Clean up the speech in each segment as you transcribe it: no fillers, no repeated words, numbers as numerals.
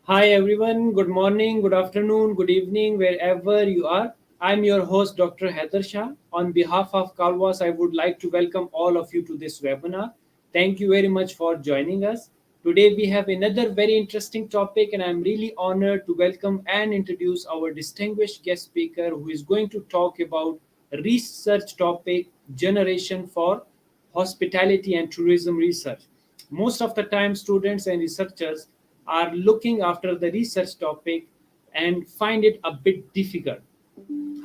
Hi everyone, good morning, good afternoon, good evening, wherever you are. I'm your host, Dr. Haider Shah. On behalf of Kalwas, I would like to welcome all of you to this webinar. Thank you very much for joining us. Today we have another very interesting topic, and I'm really honored to welcome and introduce our distinguished guest speaker who is going to talk about research topic generation for hospitality and tourism research. Most of the time, students and researchers are looking after the research topic and find it a bit difficult.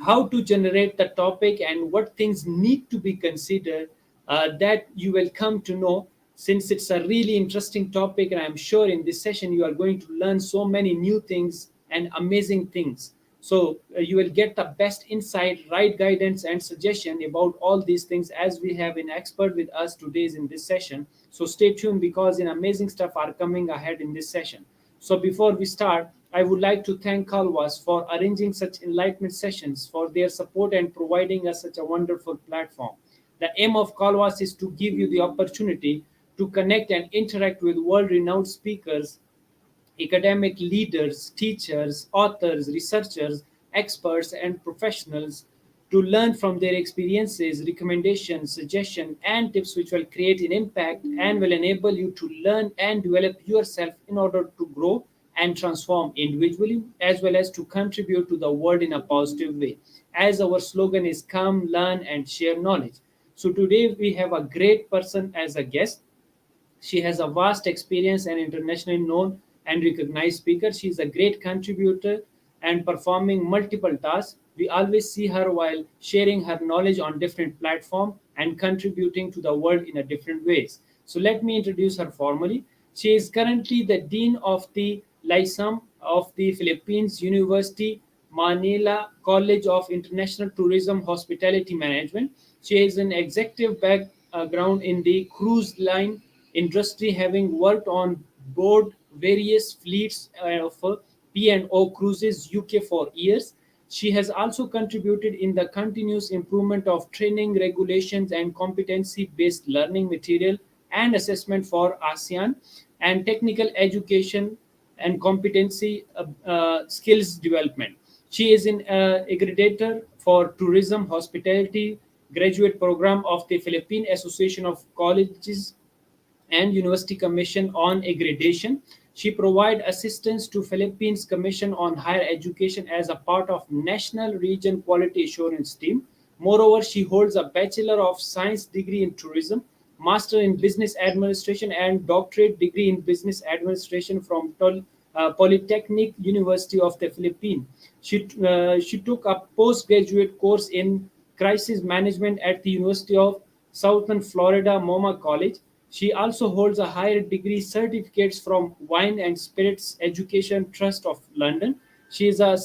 How to generate the topic and what things need to be considered, that you will come to know, since it's a really interesting topic, and I'm sure in this session you are going to learn so many new things and amazing things. So you will get the best insight, right guidance and suggestion about all these things, as we have an expert with us today in this session. So stay tuned, because an amazing stuff are coming ahead in this session. So before we start, I would like to thank Kalwas for arranging such enlightenment sessions, for their support and providing us such a wonderful platform. The aim of Kalwas is to give you the opportunity to connect and interact with world-renowned speakers, academic leaders, teachers, authors, researchers, experts, and professionals, to learn from their experiences, recommendations, suggestions, and tips, which will create an impact and will enable you to learn and develop yourself in order to grow and transform individually, as well as to contribute to the world in a positive way. As our slogan is come, learn, and share knowledge. So today we have a great person as a guest. She has a vast experience and internationally known and recognized speaker. She is a great contributor and performing multiple tasks. We always see her while sharing her knowledge on different platforms and contributing to the world in a different ways. So let me introduce her formally. She is currently the Dean of the Lyceum of the Philippines University Manila College of International Tourism Hospitality Management. She has an executive background in the cruise line industry, having worked on board various fleets of P&O Cruises UK for years. She has also contributed in the continuous improvement of training, regulations, and competency-based learning material and assessment for ASEAN, and technical education and competency skills development. She is an aggregator for tourism hospitality graduate program of the Philippine Association of Colleges and University Commission on Accreditation. She provides assistance to Philippines Commission on Higher Education as a part of National Region Quality Assurance Team. Moreover, she holds a Bachelor of Science degree in Tourism, Master in Business Administration, and Doctorate degree in Business Administration from Polytechnic University of the Philippines. She took a postgraduate course in crisis management at the University of Southern Florida Moma College. She also holds a higher degree certificates from Wine and Spirits Education Trust of London. She is a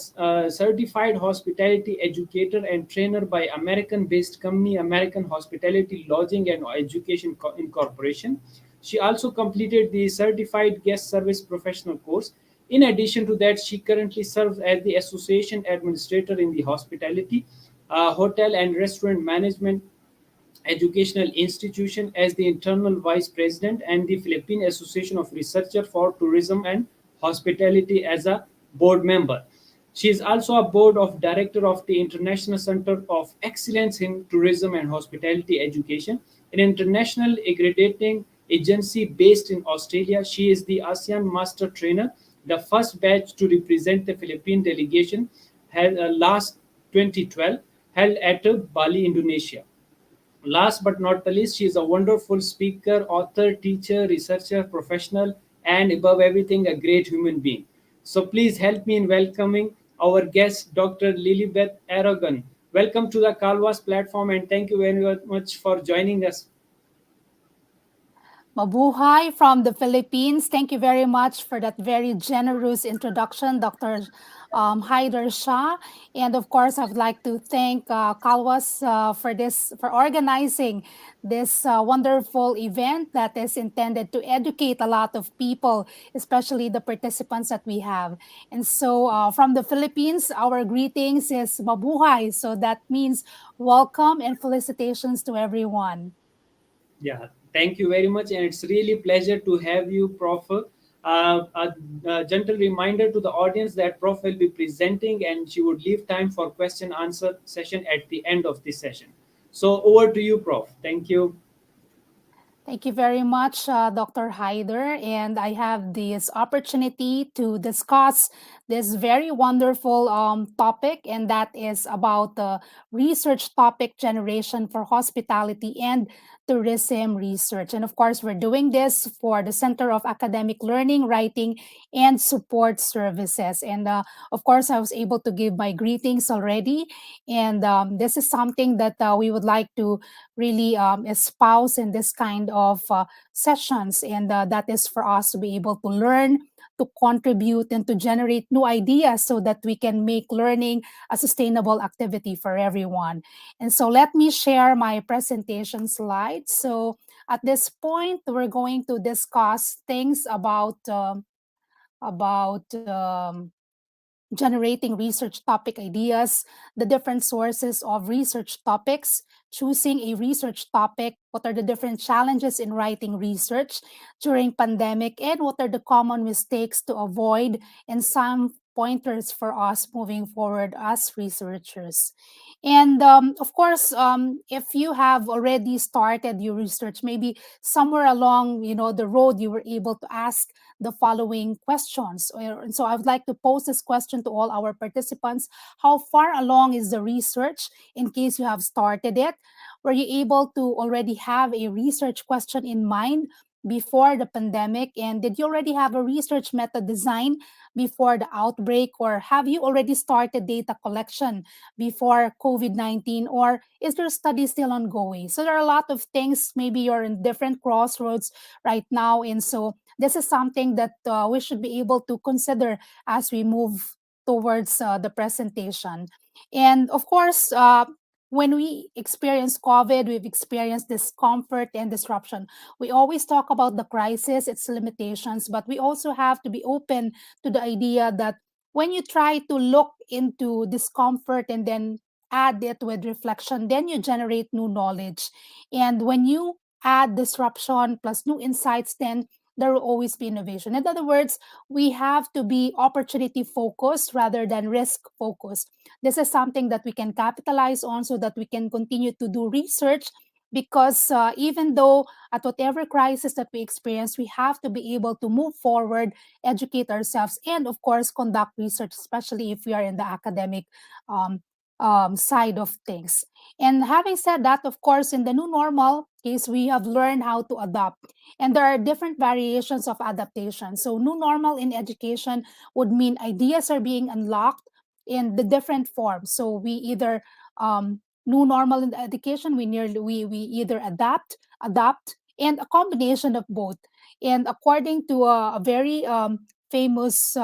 certified hospitality educator and trainer by American-based company American Hospitality Lodging and Education Incorporation. She also completed the Certified Guest Service Professional course. In addition to that, she currently serves as the Association Administrator in the Hospitality, Hotel and Restaurant Management Educational Institution as the Internal Vice President, and the Philippine Association of Researcher for Tourism and Hospitality as a board member. She is also a board of director of the International Center of Excellence in Tourism and Hospitality Education, an international accrediting agency based in Australia. She is the ASEAN Master Trainer, the first batch to represent the Philippine delegation, held last 2012, held at Bali, Indonesia. Last but not the least, she is a wonderful speaker, author, teacher, researcher, professional, and above everything, a great human being. So please help me in welcoming our guest, Dr. LILIBETH ARAGON. Welcome to the Kalwas platform, and thank you very much for joining us. Mabuhay from the Philippines. Thank you very much for that very generous introduction, Dr. Haider Shah. And of course, I'd like to thank Kalwas for organizing this wonderful event that is intended to educate a lot of people, especially the participants that we have. And so, from the Philippines, our greetings is Mabuhay. So that means welcome and felicitations to everyone. Yeah, thank you very much, and it's really pleasure to have you, Prof. A gentle reminder to the audience that Prof will be presenting, and she would leave time for question answer session at the end of this session. So over to you, Prof. Thank you. Thank you very much, Dr. Haider. And I have this opportunity to discuss this very wonderful topic, and that is about the research topic generation for hospitality and tourism research. And of course, we're doing this for the Center of Academic Learning, Writing, and Support Services. And of course, I was able to give my greetings already. And this is something that we would like to really espouse in this kind of sessions. And that is for us to be able to learn, to contribute, and to generate new ideas so that we can make learning a sustainable activity for everyone. And so let me share my presentation slides. So at this point, we're going to discuss things about generating research topic ideas, the different sources of research topics, choosing a research topic, what are the different challenges in writing research during pandemic, and what are the common mistakes to avoid, and some pointers for us moving forward as researchers. And of course, if you have already started your research, maybe somewhere along, the road, you were able to ask the following questions. And so I would like to pose this question to all our participants. How far along is the research in case you have started it? Were you able to already have a research question in mind before the pandemic? And did you already have a research method design before the outbreak? Or have you already started data collection before COVID-19? Or is your study still ongoing? So there are a lot of things. Maybe you're in different crossroads right now. And so this is something that we should be able to consider as we move towards the presentation. And of course, when we experience COVID, we've experienced discomfort and disruption. We always talk about the crisis, its limitations, but we also have to be open to the idea that when you try to look into discomfort and then add it with reflection, then you generate new knowledge. And when you add disruption plus new insights, then there will always be innovation. In other words, we have to be opportunity focused rather than risk focused. This is something that we can capitalize on so that we can continue to do research, because even though at whatever crisis that we experience, we have to be able to move forward, educate ourselves, and of course, conduct research, especially if we are in the academic um, side of things. And having said that, of course, in the new normal case, we have learned how to adapt. And there are different variations of adaptation. So, new normal in education would mean ideas are being unlocked in the different forms. So, we either new normal in education, we either adapt, and a combination of both. And according to a very famous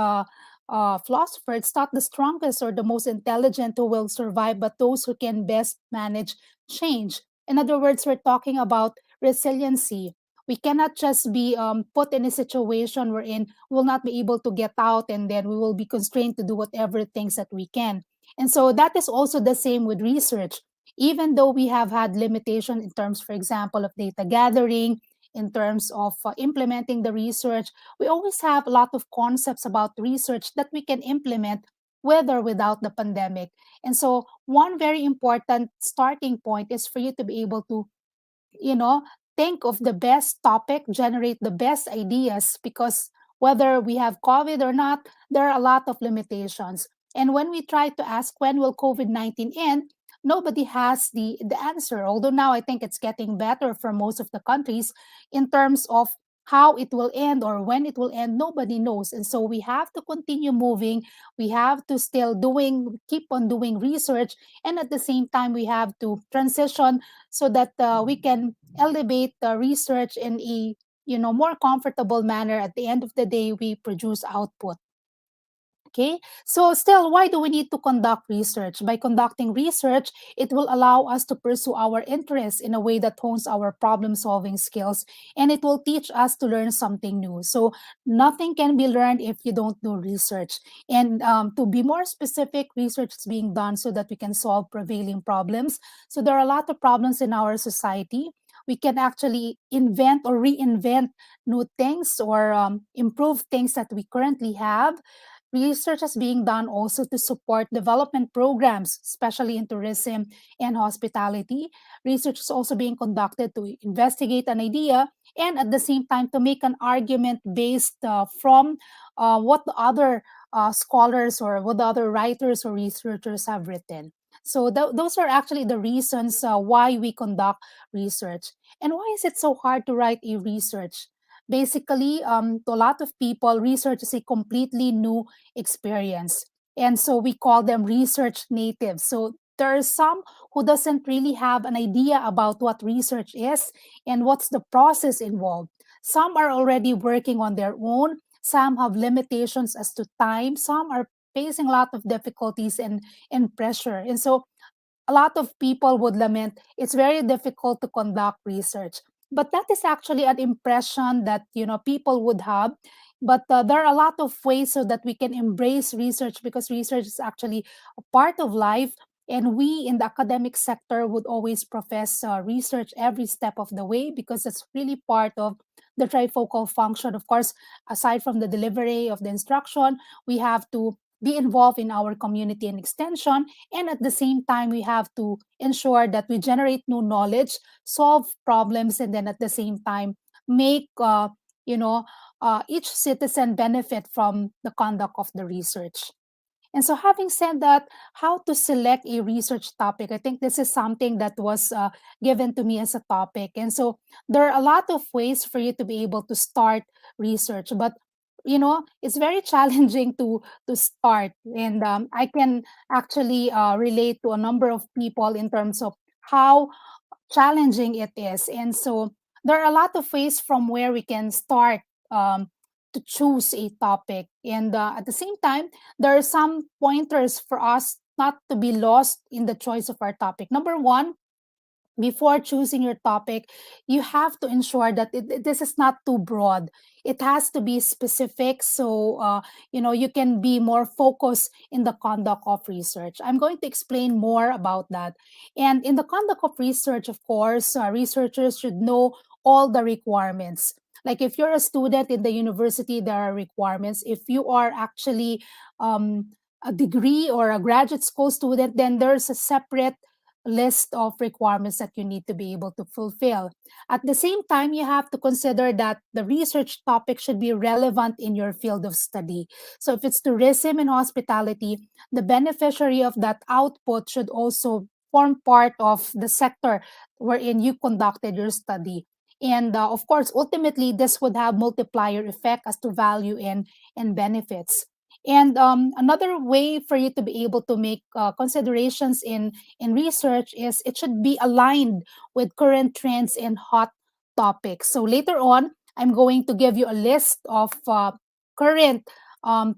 philosopher, it's not the strongest or the most intelligent who will survive, but those who can best manage change. In other words, we're talking about resiliency. We cannot just be put in a situation wherein we will not be able to get out, and then we will be constrained to do whatever things that we can. And so that is also the same with research. Even though we have had limitation in terms, for example, of data gathering, in terms of implementing the research, we always have a lot of concepts about research that we can implement with or without the pandemic. And so one very important starting point is for you to be able to, you know, think of the best topic, generate the best ideas, because whether we have COVID or not, there are a lot of limitations. And when we try to ask when will COVID-19 end, nobody has the answer. Although now I think it's getting better for most of the countries in terms of how it will end or when it will end, nobody knows. And so we have to continue moving. We have to still keep on doing research. And at the same time, we have to transition so that we can elevate the research in a more comfortable manner. At the end of the day, we produce output. Okay, so still, why do we need to conduct research? By conducting research, it will allow us to pursue our interests in a way that hones our problem solving skills, and it will teach us to learn something new. So nothing can be learned if you don't do research. And to be more specific, research is being done so that we can solve prevailing problems. So there are a lot of problems in our society. we can actually invent or reinvent new things or improve things that we currently have. Research is being done also to support development programs, especially in tourism and hospitality. Research is also being conducted to investigate an idea and at the same time to make an argument based from what the other scholars or what the other writers or researchers have written. So those are actually the reasons why we conduct research. And why is it so hard to write a research? Basically, to a lot of people, research is a completely new experience. And so we call them research natives. So there are some who doesn't really have an idea about what research is and what's the process involved. Some are already working on their own. Some have limitations as to time. Some are facing a lot of difficulties and pressure. And so a lot of people would lament it's very difficult to conduct research, but that is actually an impression that people would have. But there are a lot of ways so that we can embrace research, because research is actually a part of life, and we in the academic sector would always profess research every step of the way, because it's really part of the trifocal function. Of course, aside from the delivery of the instruction, we have to be involved in our community and extension, and at the same time, we have to ensure that we generate new knowledge, solve problems, and then at the same time, make you know each citizen benefit from the conduct of the research. And so, having said that, how to select a research topic, I think this is something that was given to me as a topic. And so, there are a lot of ways for you to be able to start research, but it's very challenging to start. And I can actually relate to a number of people in terms of how challenging it is. And so there are a lot of ways from where we can start to choose a topic. And at the same time, there are some pointers for us not to be lost in the choice of our topic. Number one, before choosing your topic, you have to ensure that this is not too broad. It has to be specific, so you can be more focused in the conduct of research. I'm going to explain more about that. And in the conduct of research, of course, researchers should know all the requirements. Like if you're a student in the university, there are requirements. If you are actually a degree or a graduate school student, then there's a separate list of requirements that you need to be able to fulfill. At the same time, you have to consider that the research topic should be relevant in your field of study. So if it's tourism and hospitality, the beneficiary of that output should also form part of the sector wherein you conducted your study. And of course, ultimately, this would have multiplier effect as to value and benefits. And another way for you to be able to make considerations in research is it should be aligned with current trends and hot topics. So later on, I'm going to give you a list of current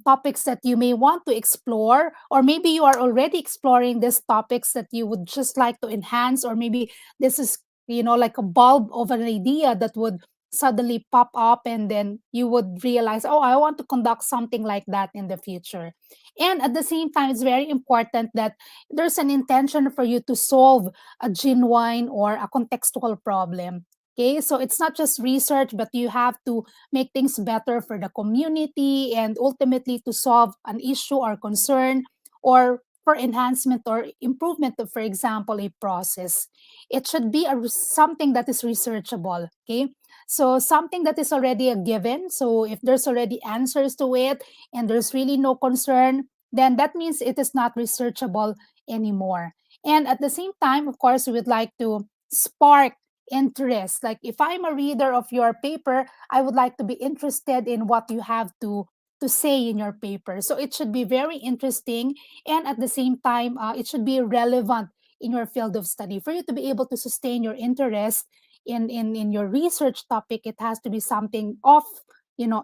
topics that you may want to explore, or maybe you are already exploring these topics that you would just like to enhance, or maybe this is like a bulb of an idea that would suddenly pop up, and then you would realize, oh, I want to conduct something like that in the future. And at the same time, it's very important that there's an intention for you to solve a genuine or a contextual problem. Okay, so it's not just research, but you have to make things better for the community and ultimately to solve an issue or concern, or for enhancement or improvement of, for example, a process. It should be something that is researchable. Okay, so something that is already a given. So if there's already answers to it and there's really no concern, then that means it is not researchable anymore. And at the same time, of course, we would like to spark interest. Like if I'm a reader of your paper, I would like to be interested in what you have to say in your paper. So it should be very interesting, and at the same time, it should be relevant in your field of study. For you to be able to sustain your interest in your research topic, it has to be something of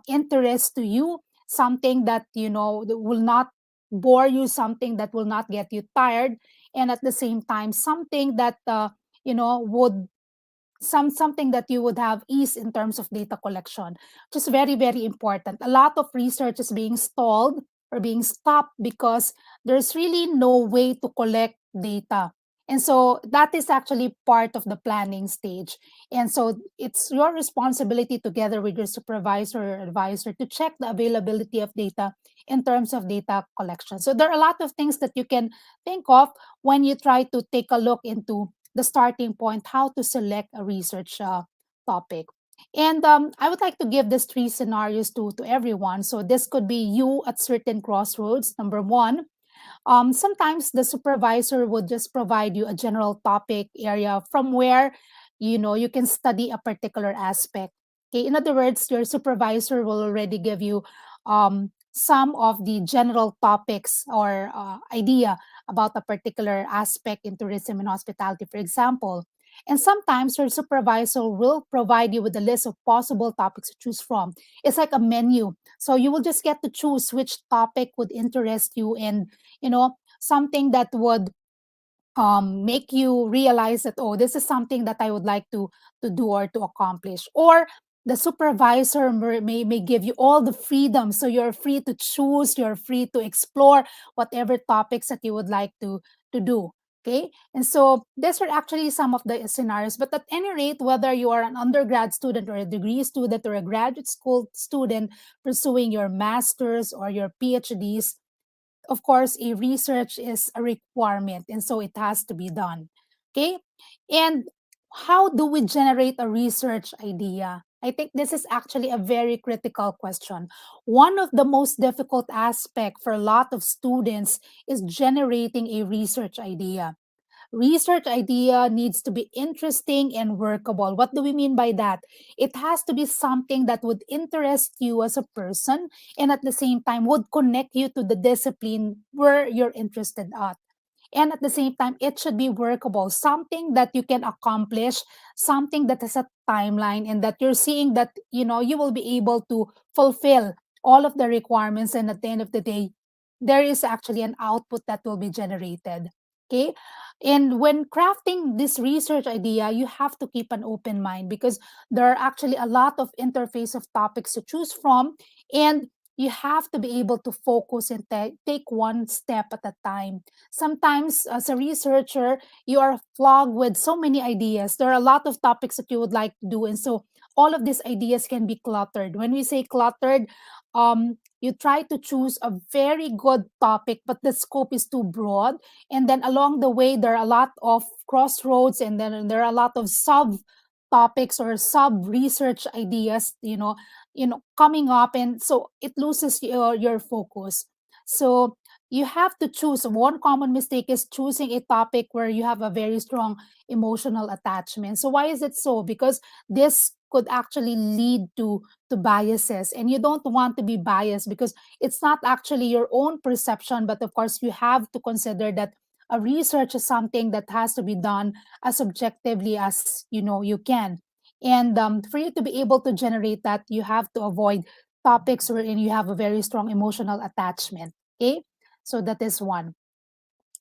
interest to you, something that that will not bore you, something that will not get you tired, and at the same time something that would something that you would have ease in terms of data collection, which is very, very important. A lot of research is being stalled or being stopped because there's really no way to collect data. And so that is actually part of the planning stage. And so it's your responsibility together with your supervisor or advisor to check the availability of data in terms of data collection. So there are a lot of things that you can think of when you try to take a look into the starting point, how to select a research topic. And I would like to give these three scenarios to everyone. So this could be you at certain crossroads. Number one, sometimes the supervisor would just provide you a general topic area from where you can study a particular aspect. Okay, in other words, your supervisor will already give you some of the general topics or idea about a particular aspect in tourism and hospitality, for example. And sometimes your supervisor will provide you with a list of possible topics to choose from. It's like a menu. So you will just get to choose which topic would interest you, and something that would make you realize that, oh, this is something that I would like to do or to accomplish. Or the supervisor may give you all the freedom, so you're free to choose, you're free to explore whatever topics that you would like to do. Okay, and so these are actually some of the scenarios. But at any rate, whether you are an undergrad student or a degree student or a graduate school student pursuing your master's or your PhDs, of course, a research is a requirement, and so it has to be done. Okay, and how do we generate a research idea? I think this is actually a very critical question. One of the most difficult aspect for a lot of students is generating a research idea. Research idea needs to be interesting and workable. What do we mean by that? It has to be something that would interest you as a person, and at the same time would connect you to the discipline where you're interested at. And at the same time, it should be workable, something that you can accomplish, something that has a timeline, and that you're seeing that you will be able to fulfill all of the requirements, and at the end of the day, there is actually an output that will be generated. Okay, and when crafting this research idea, you have to keep an open mind, because there are actually a lot of interface of topics to choose from, and you have to be able to focus and take one step at a time. Sometimes as a researcher, you are flogged with so many ideas. There are a lot of topics that you would like to do, and so all of these ideas can be cluttered. When we say cluttered, you try to choose a very good topic, but the scope is too broad, and then along the way there are a lot of crossroads, and then there are a lot of sub topics or sub research ideas coming up, and so it loses your focus. So you have to choose. One common mistake is choosing a topic where you have a very strong emotional attachment. So why is it so? Because this could actually lead to biases, and you don't want to be biased, because it's not actually your own perception, but of course you have to consider that a research is something that has to be done as objectively as you can. And for you to be able to generate that, you have to avoid topics wherein you have a very strong emotional attachment. Okay, so that is one.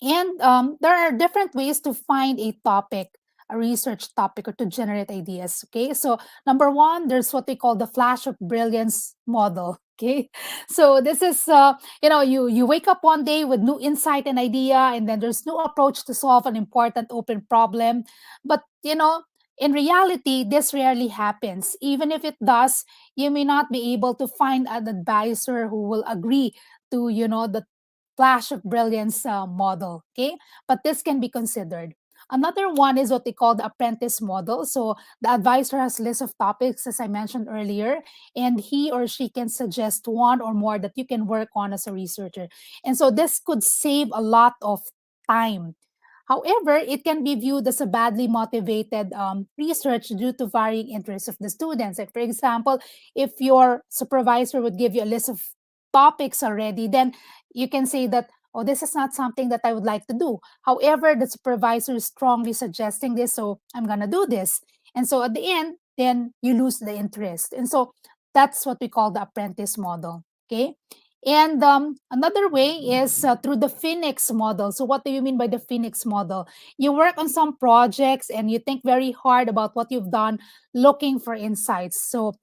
And there are different ways to find a topic, a research topic, or to generate ideas. Okay, so number one, there's what they call the flash of brilliance model. Okay, so this is you wake up one day with new insight and idea, and then there's new approach to solve an important open problem. But in reality, this rarely happens. Even if it does, you may not be able to find an advisor who will agree to the flash of brilliance model. Okay, but this can be considered. Another one is what they call the apprentice model. So the advisor has list of topics, as I mentioned earlier, and he or she can suggest one or more that you can work on as a researcher. And so this could save a lot of time. However, it can be viewed as a badly motivated research due to varying interests of the students. Like, for example, if your supervisor would give you a list of topics already, then you can say that, oh, this is not something that I would like to do. However, the supervisor is strongly suggesting this, so I'm going to do this. And so at the end, then you lose the interest. And so that's what we call the apprentice model. Okay. And another way is through the Phoenix model. So what do you mean by the Phoenix model? You work on some projects and you think very hard about what you've done, looking for insights. So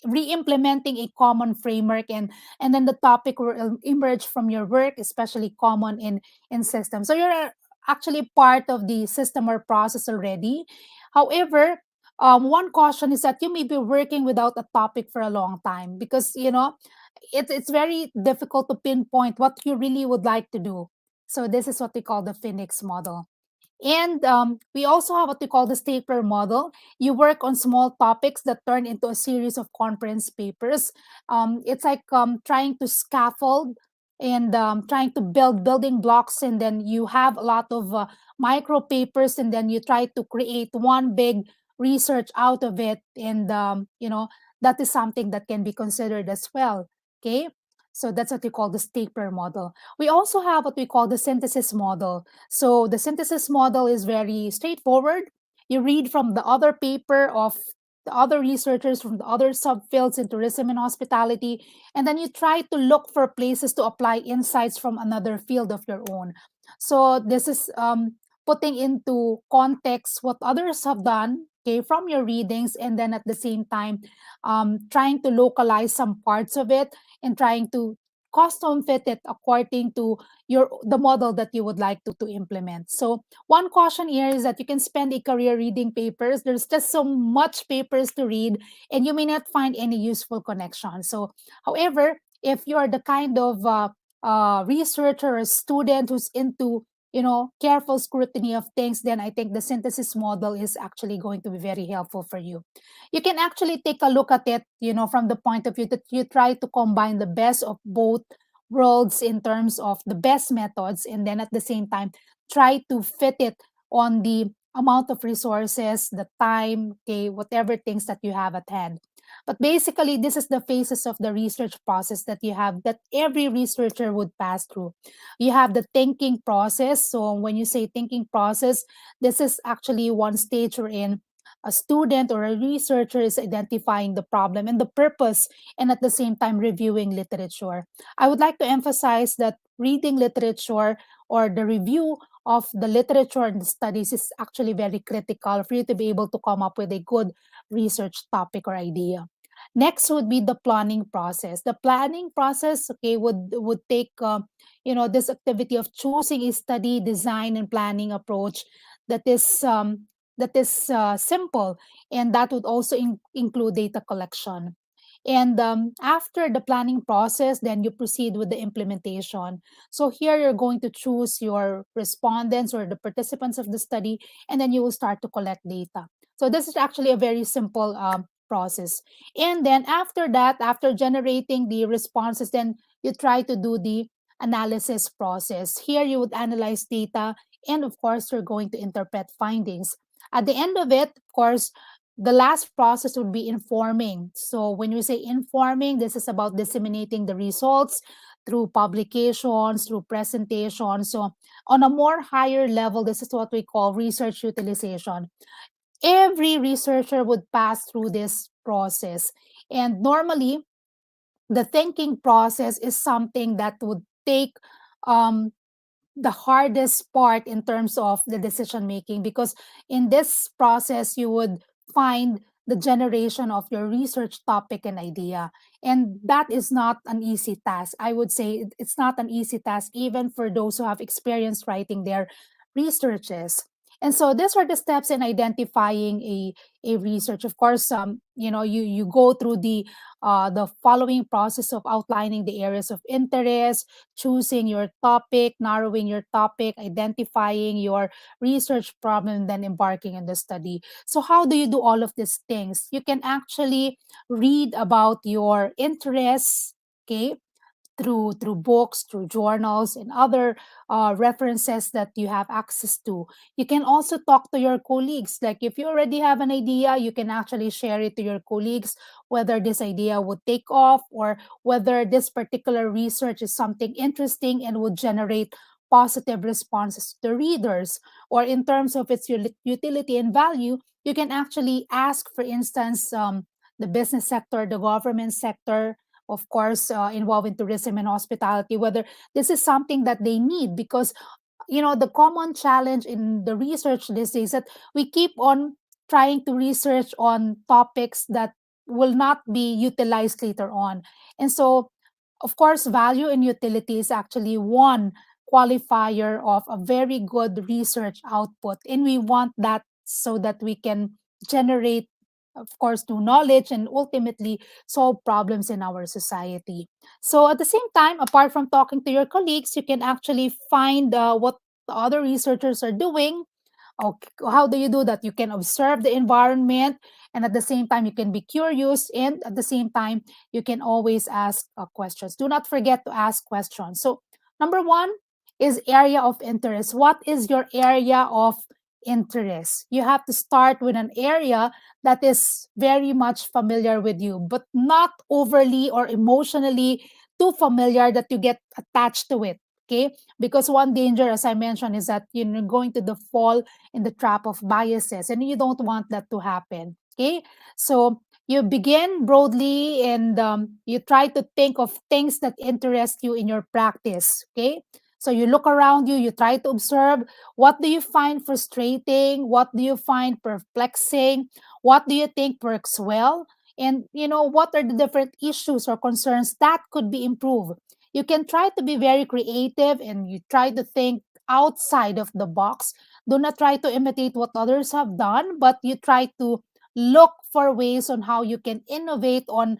re-implementing a common framework, and then the topic will emerge from your work, especially common in systems. So you're actually part of the system or process already. However, one caution is that you may be working without a topic for a long time, because it's very difficult to pinpoint what you really would like to do. So this is what we call the Phoenix model. And we also have what we call the stapler model. You work on small topics that turn into a series of conference papers. It's like trying to scaffold and trying to build building blocks, and then you have a lot of micro papers, and then you try to create one big research out of it. And that is something that can be considered as well. Okay, so that's what we call the stapler model. We also have what we call the synthesis model. So the synthesis model is very straightforward. You read from the other paper of the other researchers from the other subfields in tourism and hospitality, and then you try to look for places to apply insights from another field of your own. So this is putting into context what others have done, okay, from your readings, and then at the same time trying to localize some parts of it and trying to custom fit it according to the model that you would like to implement. So one caution here is that you can spend a career reading papers. There's just so much papers to read, and you may not find any useful connection. So, however, if you're the kind of researcher or student who's into careful scrutiny of things, then I think the synthesis model is actually going to be very helpful for you. You can actually take a look at it, from the point of view that you try to combine the best of both worlds in terms of the best methods, and then at the same time try to fit it on the amount of resources, the time, okay, whatever things that you have at hand. But basically, this is the phases of the research process that you have, that every researcher would pass through. You have the thinking process. So when you say thinking process, this is actually one stage wherein a student or a researcher is identifying the problem and the purpose, and at the same time reviewing literature. I would like to emphasize that reading literature or the review of the literature and the studies is actually very critical for you to be able to come up with a good research topic or idea. Next would be the planning process. The planning process, okay, would take this activity of choosing a study design and planning approach that is simple, and that would also include data collection. And after the planning process, then you proceed with the implementation. So here you're going to choose your respondents or the participants of the study, and then you will start to collect data. So this is actually a very simple process. And then after that, after generating the responses, then you try to do the analysis process. Here you would analyze data, and of course, you're going to interpret findings. At the end of it, of course, the last process would be informing. So when we say informing, this is about disseminating the results through publications, through presentations. So on a more higher level, this is what we call research utilization. Every researcher would pass through this process. And normally, the thinking process is something that would take um, the hardest part in terms of the decision making, because in this process you would find the generation of your research topic and idea, and that is not an easy task. I would say it's not an easy task even for those who have experience writing their researches. And so these are the steps in identifying a research. Of course, you go through the following process of outlining the areas of interest, choosing your topic, narrowing your topic, identifying your research problem, then embarking in the study. So how do you do all of these things? You can actually read about your interests, okay, through books, through journals, and other references that you have access to. You can also talk to your colleagues. Like if you already have an idea, you can actually share it to your colleagues, whether this idea would take off or whether this particular research is something interesting and would generate positive responses to the readers. Or in terms of its utility and value, you can actually ask, for instance, the business sector, the government sector, of course, involved in tourism and hospitality, whether this is something that they need. Because the common challenge in the research these days that we keep on trying to research on topics that will not be utilized later on. And so, of course, value and utility is actually one qualifier of a very good research output. And we want that so that we can generate, of course, new knowledge and ultimately solve problems in our society. So at the same time, apart from talking to your colleagues, you can actually find what the other researchers are doing. Okay, how do you do that? You can observe the environment, and at the same time, you can be curious, and at the same time, you can always ask questions. Do not forget to ask questions. So, number one is area of interest. What is your area of interest? You have to start with an area that is very much familiar with you, but not overly or emotionally too familiar that you get attached to it. Okay, because one danger, as I mentioned, is that you're going to fall in the trap of biases, and you don't want that to happen. Okay, so you begin broadly, and you try to think of things that interest you in your practice. Okay, so you look around you, you try to observe, what do you find frustrating, what do you find perplexing, what do you think works well, and what are the different issues or concerns that could be improved. You can try to be very creative, and you try to think outside of the box. Do not try to imitate what others have done, but you try to look for ways on how you can innovate on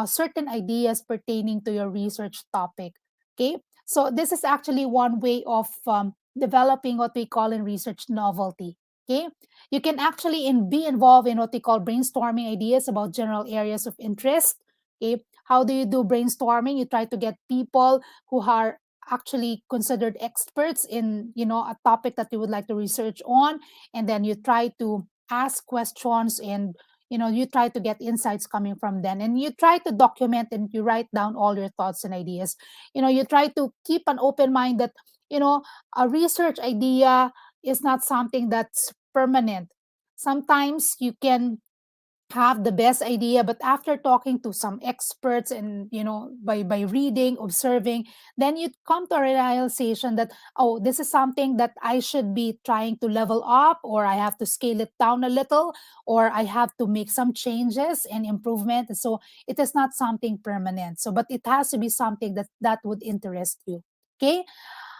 certain ideas pertaining to your research topic. Okay, so this is actually one way of developing what we call in research novelty. Okay, you can actually be involved in what we call brainstorming ideas about general areas of interest. Okay, how do you do brainstorming? You try to get people who are actually considered experts in a topic that you would like to research on, and then you try to ask questions, and you try to get insights coming from them, and you try to document and you write down all your thoughts and ideas. You try to keep an open mind that you know a research idea is not something that's permanent. Sometimes you can have the best idea, but after talking to some experts, and by reading, observing, then you come to a realization that, oh, this is something that I should be trying to level up, or I have to scale it down a little, or I have to make some changes and improvement. So it is not something permanent, so but it has to be something that would interest you. Okay.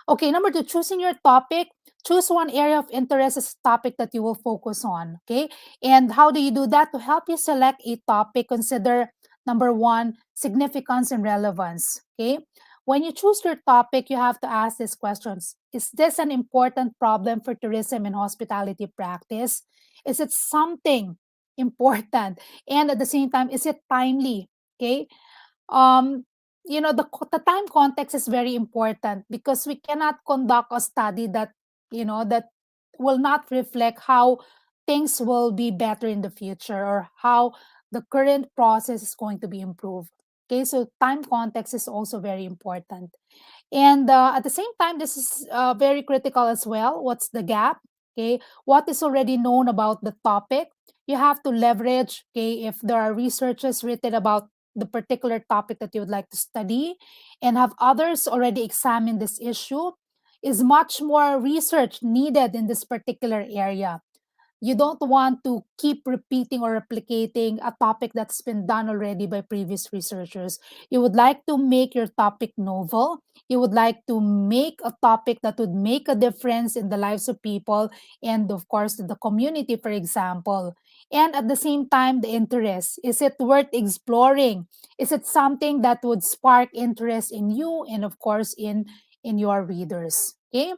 Okay, number two, choosing your topic. Choose one area of interest as a topic that you will focus on. Okay, and how do you do that? To help you select a topic, consider number one, significance and relevance. Okay, when you choose your topic, you have to ask these questions: is this an important problem for tourism and hospitality practice? Is it something important? And at the same time, is it timely? Okay, um the time context is very important, because we cannot conduct a study that will not reflect how things will be better in the future, or how the current process is going to be improved. Okay, so time context is also very important. And at the same time, this is very critical as well. What's the gap? Okay, what is already known about the topic? You have to leverage, okay, if there are researches written about the particular topic that you would like to study, and have others already examined this issue. Is much more research needed in this particular area? You don't want to keep repeating or replicating a topic that's been done already by previous researchers. You would like to make your topic novel. You would like to make a topic that would make a difference in the lives of people, and, of course, the community, for example. And at the same time, the interest. Is it worth exploring? Is it something that would spark interest in you, and, of course, in your readers? Okay.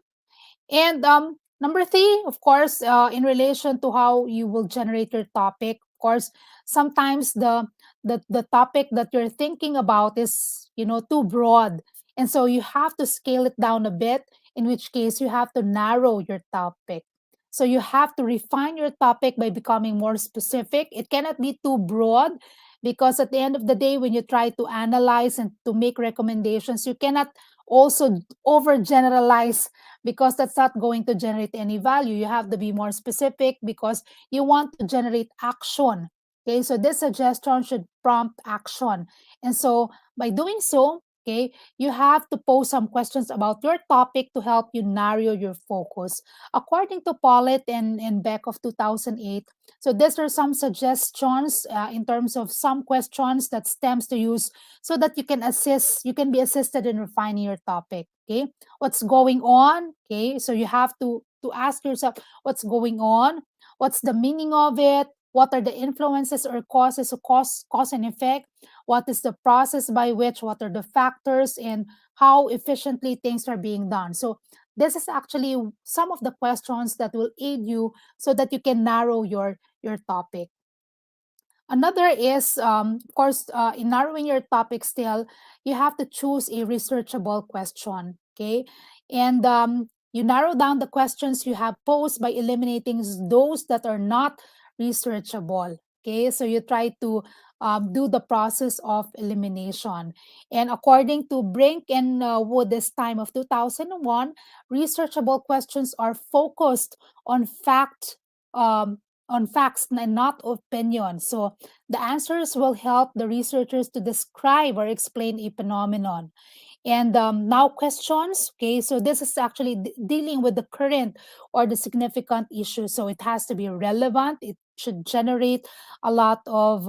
And number three, of course, in relation to how you will generate your topic, of course, sometimes the topic that you're thinking about is too broad, and so you have to scale it down a bit. In which case, you have to narrow your topic. So you have to refine your topic by becoming more specific. It cannot be too broad, because at the end of the day, when you try to analyze and to make recommendations, you cannot also overgeneralize, because that's not going to generate any value. You have to be more specific, because you want to generate action. Okay, so this suggestion should prompt action. And so by doing so, okay, you have to pose some questions about your topic to help you narrow your focus. According to Pollitt and Beck of 2008, so these are some suggestions in terms of some questions that stems to use so that you can be assisted in refining your topic. Okay, what's going on? Okay, so you have to ask yourself what's going on, what's the meaning of it, what are the influences or causes of cause and effect, what is the process by which, what are the factors, and how efficiently things are being done. So this is actually some of the questions that will aid you so that you can narrow your topic. Another is, of course, in narrowing your topic still, you have to choose a researchable question, okay? And you narrow down the questions you have posed by eliminating those that are not researchable, okay? So you try to do the process of elimination. And according to Brink and Wood, this time of 2001, researchable questions are focused on facts and not opinions. So the answers will help the researchers to describe or explain a phenomenon. And now questions, okay, so this is actually dealing with the current or the significant issue. So it has to be relevant. It should generate a lot of,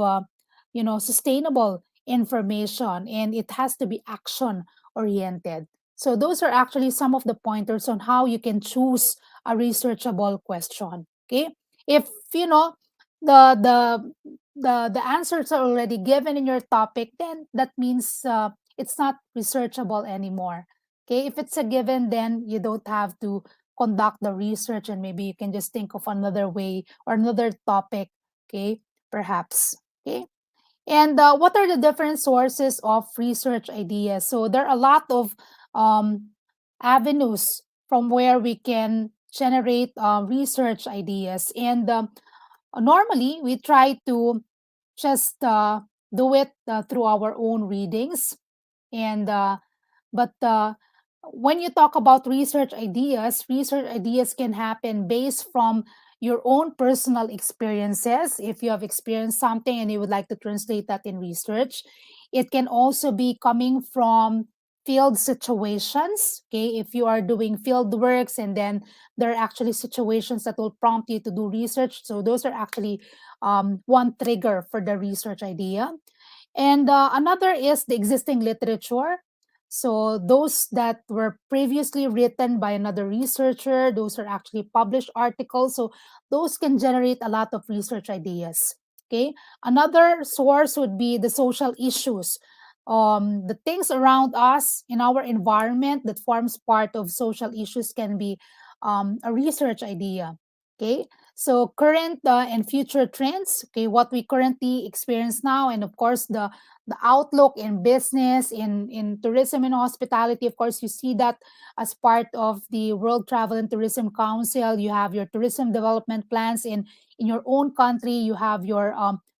sustainable information, and it has to be action oriented. So those are actually some of the pointers on how you can choose a researchable question. Okay, if you know the the answers are already given in your topic, then that means it's not researchable anymore. Okay, if it's a given, then you don't have to conduct the research, and maybe you can just think of another way or another topic. Okay, perhaps. Okay, and what are the different sources of research ideas? So there are a lot of um, avenues from where we can generate research ideas. And normally, we try to just do it through our own readings. And but when you talk about research ideas can happen based from your own personal experiences. If you have experienced something and you would like to translate that in research, it can also be coming from field situations. Okay, if you are doing field works and then there are actually situations that will prompt you to do research, so those are actually one trigger for the research idea. And another is the existing literature. So those that were previously written by another researcher, those are actually published articles. So those can generate a lot of research ideas. Okay. Another source would be the social issues. The things around us in our environment that forms part of social issues can be a research idea. Okay. So current and future trends, okay, what we currently experience now, and of course the outlook in business, in tourism and hospitality. Of course, you see that as part of the World Travel and Tourism Council. You have your tourism development plans in your own country. You have your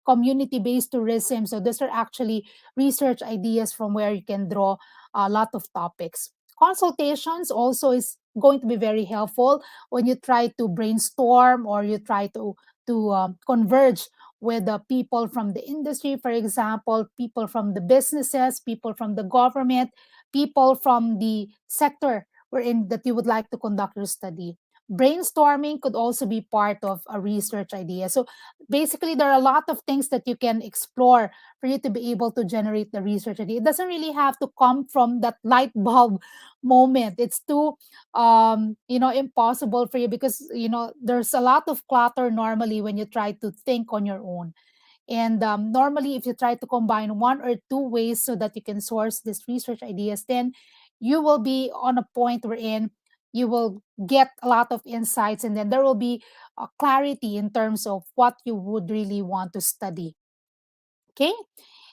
community-based tourism. So these are actually research ideas from where you can draw a lot of topics. Consultations also is going to be very helpful when you try to brainstorm or you try to converge with the people from the industry, for example, people from the businesses, people from the government, people from the sector wherein that you would like to conduct your study. Brainstorming could also be part of a research idea. So basically, there are a lot of things that you can explore for you to be able to generate the research idea. It doesn't really have to come from that light bulb moment. It's too impossible for you because there's a lot of clutter normally when you try to think on your own. And normally, if you try to combine one or two ways so that you can source these research ideas, then you will be on a point wherein you will get a lot of insights, and then there will be clarity in terms of what you would really want to study. Okay.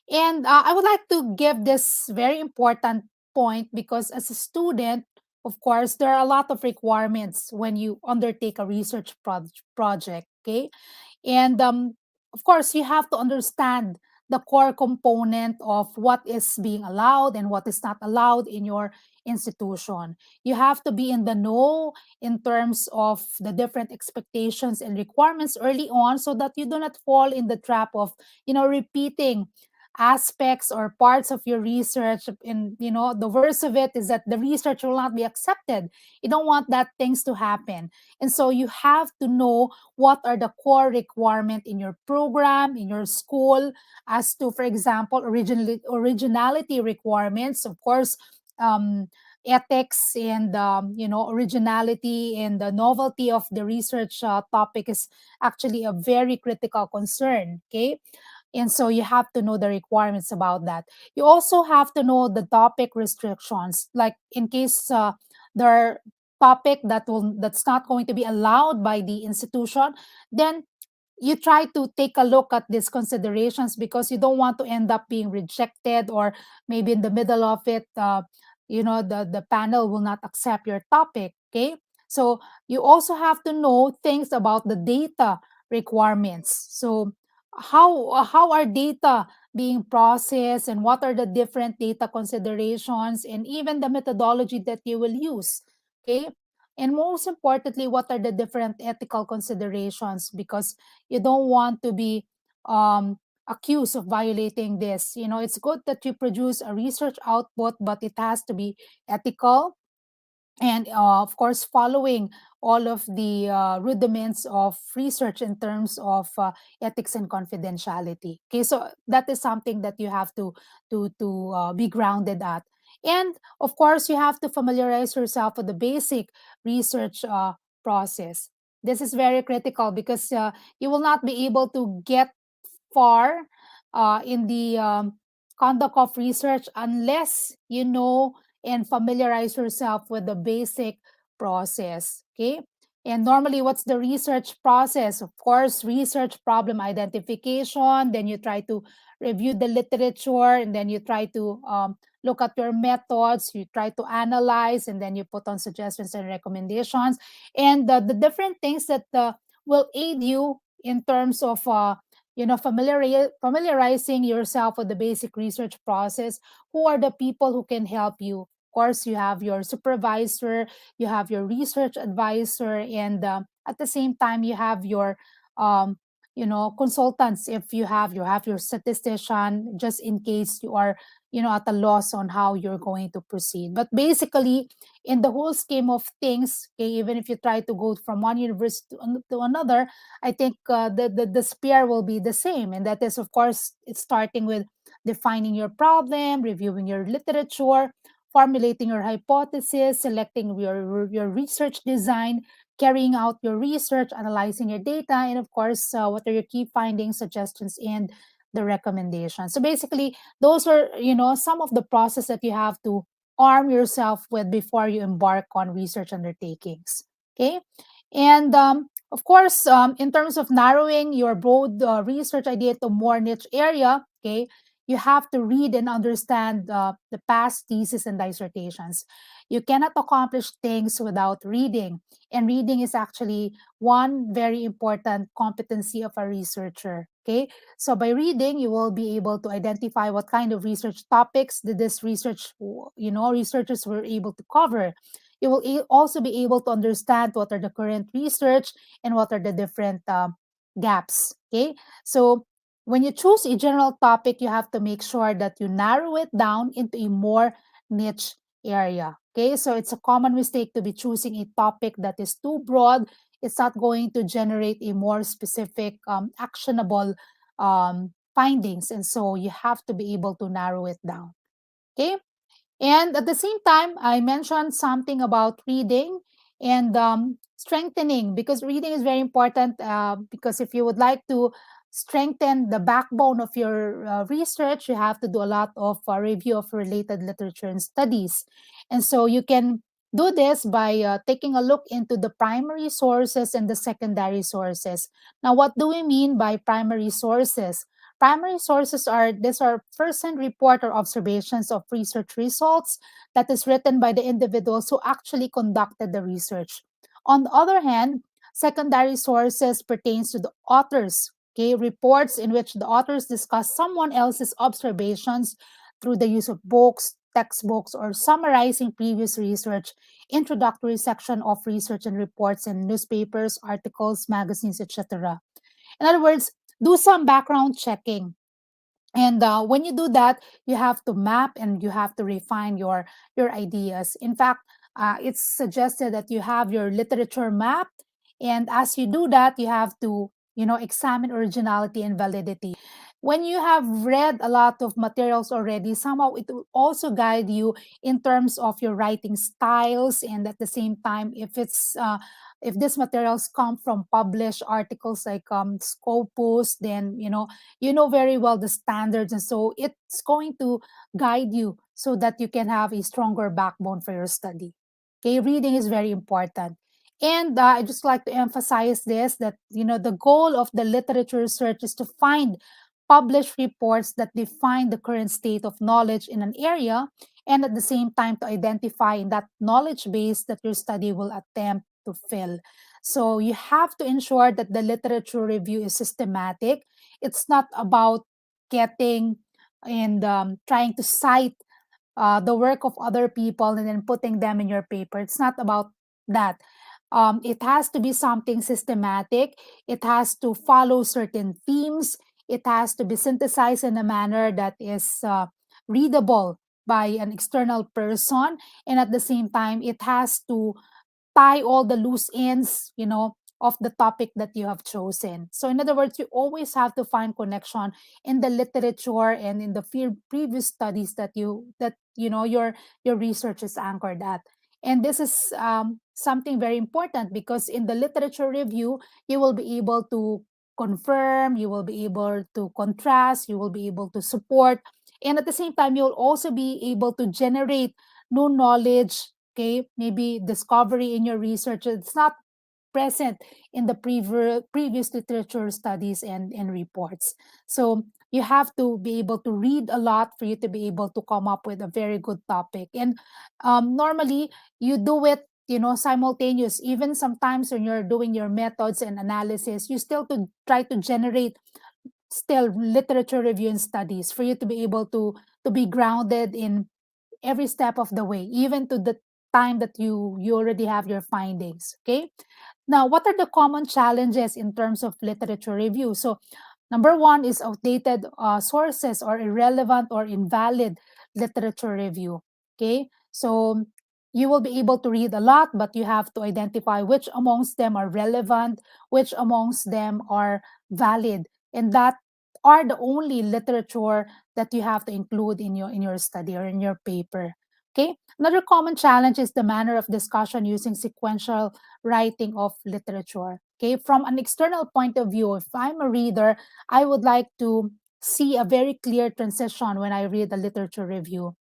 And I would like to give this very important point because as a student, of course, there are a lot of requirements when you undertake a research project. Okay. And of course, you have to understand the core component of what is being allowed and what is not allowed in your institution. You have to be in the know in terms of the different expectations and requirements early on so that you do not fall in the trap of, repeating aspects or parts of your research, and the worst of it is that the research will not be accepted. You don't want that things to happen. And so you have to know what are the core requirement in your program, in your school, as to, for example, originality requirements, of course. Ethics and originality and the novelty of the research topic is actually a very critical concern. Okay, and so you have to know the requirements about that. You also have to know the topic restrictions, like in case there are topic that's not going to be allowed by the institution, then you try to take a look at these considerations, because you don't want to end up being rejected, or maybe in the middle of it, the panel will not accept your topic. Okay, so you also have to know things about the data requirements. So how are data being processed, and what are the different data considerations, and even the methodology that you will use. Okay, and most importantly, what are the different ethical considerations, because you don't want to be accused of violating this. It's good that you produce a research output, but it has to be ethical, and of course following all of the rudiments of research in terms of ethics and confidentiality. Okay, so that is something that you have to be grounded at. And of course you have to familiarize yourself with the basic research process. This is very critical, because you will not be able to get far in the conduct of research unless you know and familiarize yourself with the basic process. Okay, and normally what's the research process? Of course, research problem identification, then you try to review the literature, and then you try to look at your methods, you try to analyze, and then you put on suggestions and recommendations, and the different things that will aid you in terms of familiarizing yourself with the basic research process. Who are the people who can help you? Of course, you have your supervisor, you have your research advisor, and at the same time, you have your consultants. If you have your statistician, just in case you are at a loss on how you're going to proceed. But basically, in the whole scheme of things, okay, even if you try to go from one university to another, I think the spear will be the same, and that is, of course, it's starting with defining your problem, reviewing your literature, formulating your hypothesis, selecting your research design, carrying out your research, analyzing your data, and of course, what are your key findings, suggestions, and the recommendations. So basically, those are some of the process that you have to arm yourself with before you embark on research undertakings. Okay, and of course, in terms of narrowing your broad research idea to more niche area, okay, you have to read and understand the past theses and dissertations. You cannot accomplish things without reading, and reading is actually one very important competency of a researcher. Okay, so by reading, you will be able to identify what kind of research topics did this researchers were able to cover. You will also be able to understand what are the current research and what are the different gaps. Okay, so when you choose a general topic, you have to make sure that you narrow it down into a more niche area. Okay, so it's a common mistake to be choosing a topic that is too broad. It's not going to generate a more specific, actionable findings. And so you have to be able to narrow it down. Okay, and at the same time, I mentioned something about reading and strengthening, because reading is very important. Because if you would like to strengthen the backbone of your research, you have to do a lot of review of related literature and studies. And so you can do this by taking a look into the primary sources and the secondary sources. Now, what do we mean by primary sources? Primary sources are these are first-hand report or observations of research results that is written by the individuals who actually conducted the research. On the other hand, secondary sources pertains to the authors, okay, reports in which the authors discuss someone else's observations through the use of books, textbooks, or summarizing previous research, introductory section of research and reports in newspapers, articles, magazines, etc. In other words, do some background checking. And when you do that, you have to map and you have to refine your ideas. In fact, it's suggested that you have your literature map, and as you do that, you have to examine originality and validity. When you have read a lot of materials already, somehow it will also guide you in terms of your writing styles, and at the same time, if these materials come from published articles like Scopus, then you know very well the standards, and so it's going to guide you so that you can have a stronger backbone for your study. Okay, reading is very important. And I just like to emphasize this, that the goal of the literature research is to find published reports that define the current state of knowledge in an area, and at the same time to identify in that knowledge base that your study will attempt to fill. So you have to ensure that the literature review is systematic. It's not about getting and trying to cite the work of other people and then putting them in your paper. It's not about that. It has to be something systematic. It has to follow certain themes. It has to be synthesized in a manner that is readable by an external person. And at the same time, it has to tie all the loose ends, of the topic that you have chosen. So in other words, you always have to find connection in the literature and in the previous studies that your research is anchored at. And this is something very important, because in the literature review, you will be able to confirm, you will be able to contrast, you will be able to support, and at the same time, you'll also be able to generate new knowledge. Okay, maybe discovery in your research it's not present in the previous literature studies and reports. So you have to be able to read a lot for you to be able to come up with a very good topic. And normally you do it simultaneous. Even sometimes when you're doing your methods and analysis, you still to try to generate still literature review and studies for you to be able to be grounded in every step of the way, even to the time that you already have your findings. Okay, now what are the common challenges in terms of literature review? So number one is outdated sources or irrelevant or invalid literature review. Okay, so you will be able to read a lot, but you have to identify which amongst them are relevant, which amongst them are valid, and that are the only literature that you have to include in your study or in your paper. Okay, another common challenge is the manner of discussion using sequential writing of literature. Okay, from an external point of view, if I'm a reader, I would like to see a very clear transition when I read the literature review.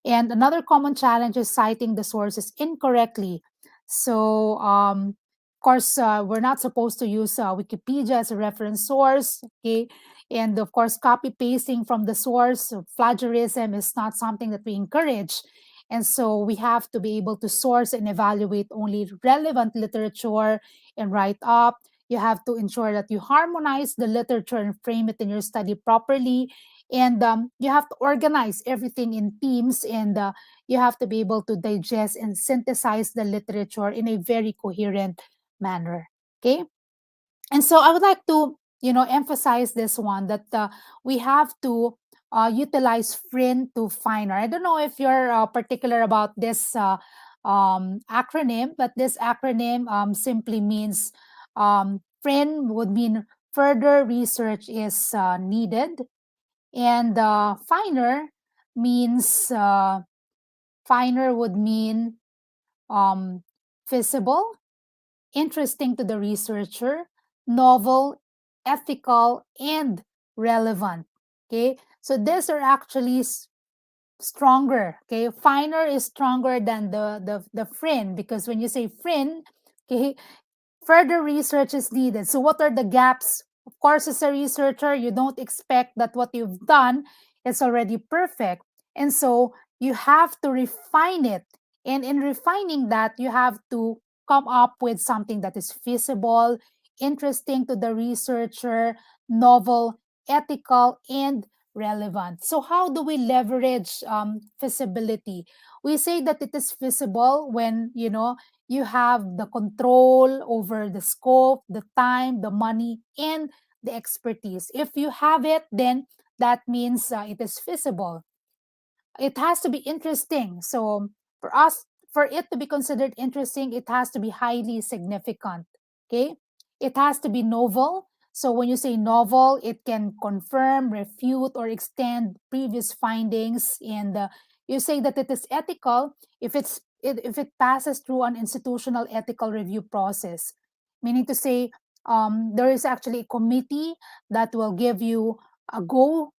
And another common challenge is citing the sources incorrectly. So, of course, we're not supposed to use Wikipedia as a reference source. Okay, and of course, copy pasting from the source, so plagiarism is not something that we encourage. And so we have to be able to source and evaluate only relevant literature and write up. You have to ensure that you harmonize the literature and frame it in your study properly. And you have to organize everything in themes, and you have to be able to digest and synthesize the literature in a very coherent manner. Okay, and so I would like to emphasize this one, that we have to utilize friend to finer. I don't know if you're particular about this acronym, but this acronym simply means friend would mean further research is needed, and means finer would mean um, feasible, interesting to the researcher, novel, ethical, and relevant. Okay, so these are actually stronger. Okay, finer is stronger than the friend, because when you say friend, okay, further research is needed. So, what are the gaps? Of course, as a researcher, you don't expect that what you've done is already perfect. And so, you have to refine it. And in refining that, you have to come up with something that is feasible, interesting to the researcher, novel, ethical, and relevant. So, how do we leverage feasibility? We say that it is feasible when, you have the control over the scope, the time, the money, and the expertise. If you have it, then that means it is feasible. It has to be interesting. So for us, for it to be considered interesting, it has to be highly significant. Okay. It has to be novel. So when you say novel, it can confirm, refute, or extend previous findings. And you say that it is ethical if it passes through an institutional ethical review process, meaning to say there is actually a committee that will give you a go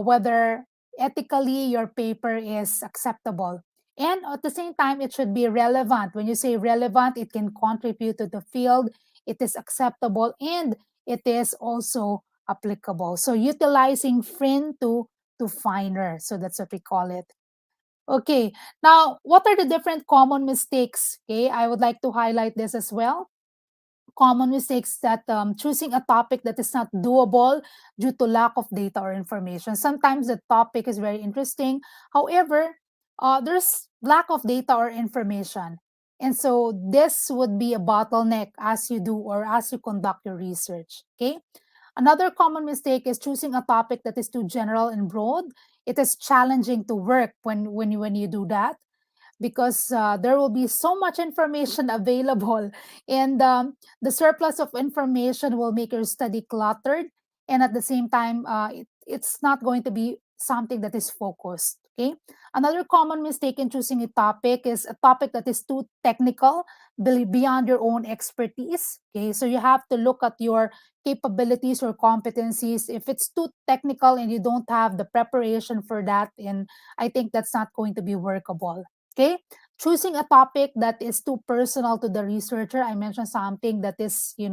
whether ethically your paper is acceptable. And at the same time, it should be relevant. When you say relevant, it can contribute to the field, it is acceptable, and it is also applicable. So utilizing friend to finer. So that's what we call it. Okay. Now, what are the different common mistakes? Okay, I would like to highlight this as well. Common mistakes that choosing a topic that is not doable due to lack of data or information. Sometimes the topic is very interesting. However, there's lack of data or information. And so this would be a bottleneck as you do or as you conduct your research. Okay. Another common mistake is choosing a topic that is too general and broad. It is challenging to work when you do that because there will be so much information available, and the surplus of information will make your study cluttered, and at the same time it's not going to be something that is focused. Okay, another common mistake in choosing a topic is a topic that is too technical, beyond your own expertise. Okay, so you have to look at your capabilities or competencies. If it's too technical and you don't have the preparation for that, and I think that's not going to be workable. Okay, choosing a topic that is too personal to the researcher. I mentioned something that is, you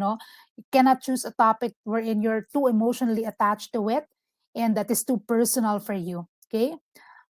cannot choose a topic wherein you're too emotionally attached to it and that is too personal for you. Okay,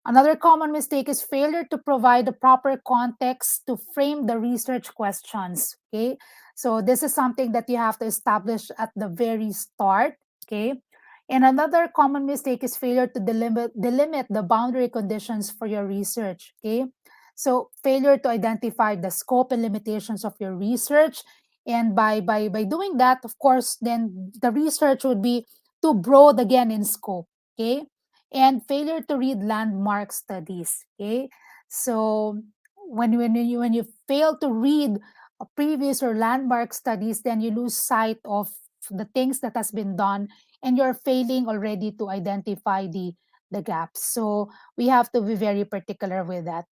another common mistake is failure to provide the proper context to frame the research questions. Okay, so this is something that you have to establish at the very start. Okay, and another common mistake is failure to delimit the boundary conditions for your research. Okay, so failure to identify the scope and limitations of your research. And by doing that, of course, then the research would be too broad again in scope. Okay, and failure to read landmark studies. Okay, so when you fail to read a previous or landmark studies, then you lose sight of the things that has been done, and you're failing already to identify the gaps. So we have to be very particular with that.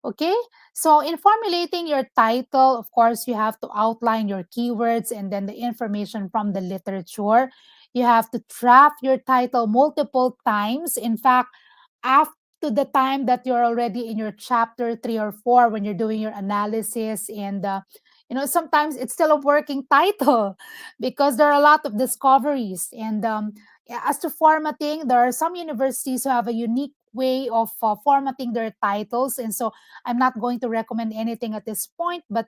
Okay, so in formulating your title, of course, you have to outline your keywords and then the information from the literature. You have to draft your title multiple times. In fact, after the time that you're already in your chapter 3 or 4, when you're doing your analysis, and sometimes it's still a working title because there are a lot of discoveries. And yeah, as to formatting, there are some universities who have a unique way of formatting their titles, and so I'm not going to recommend anything at this point, but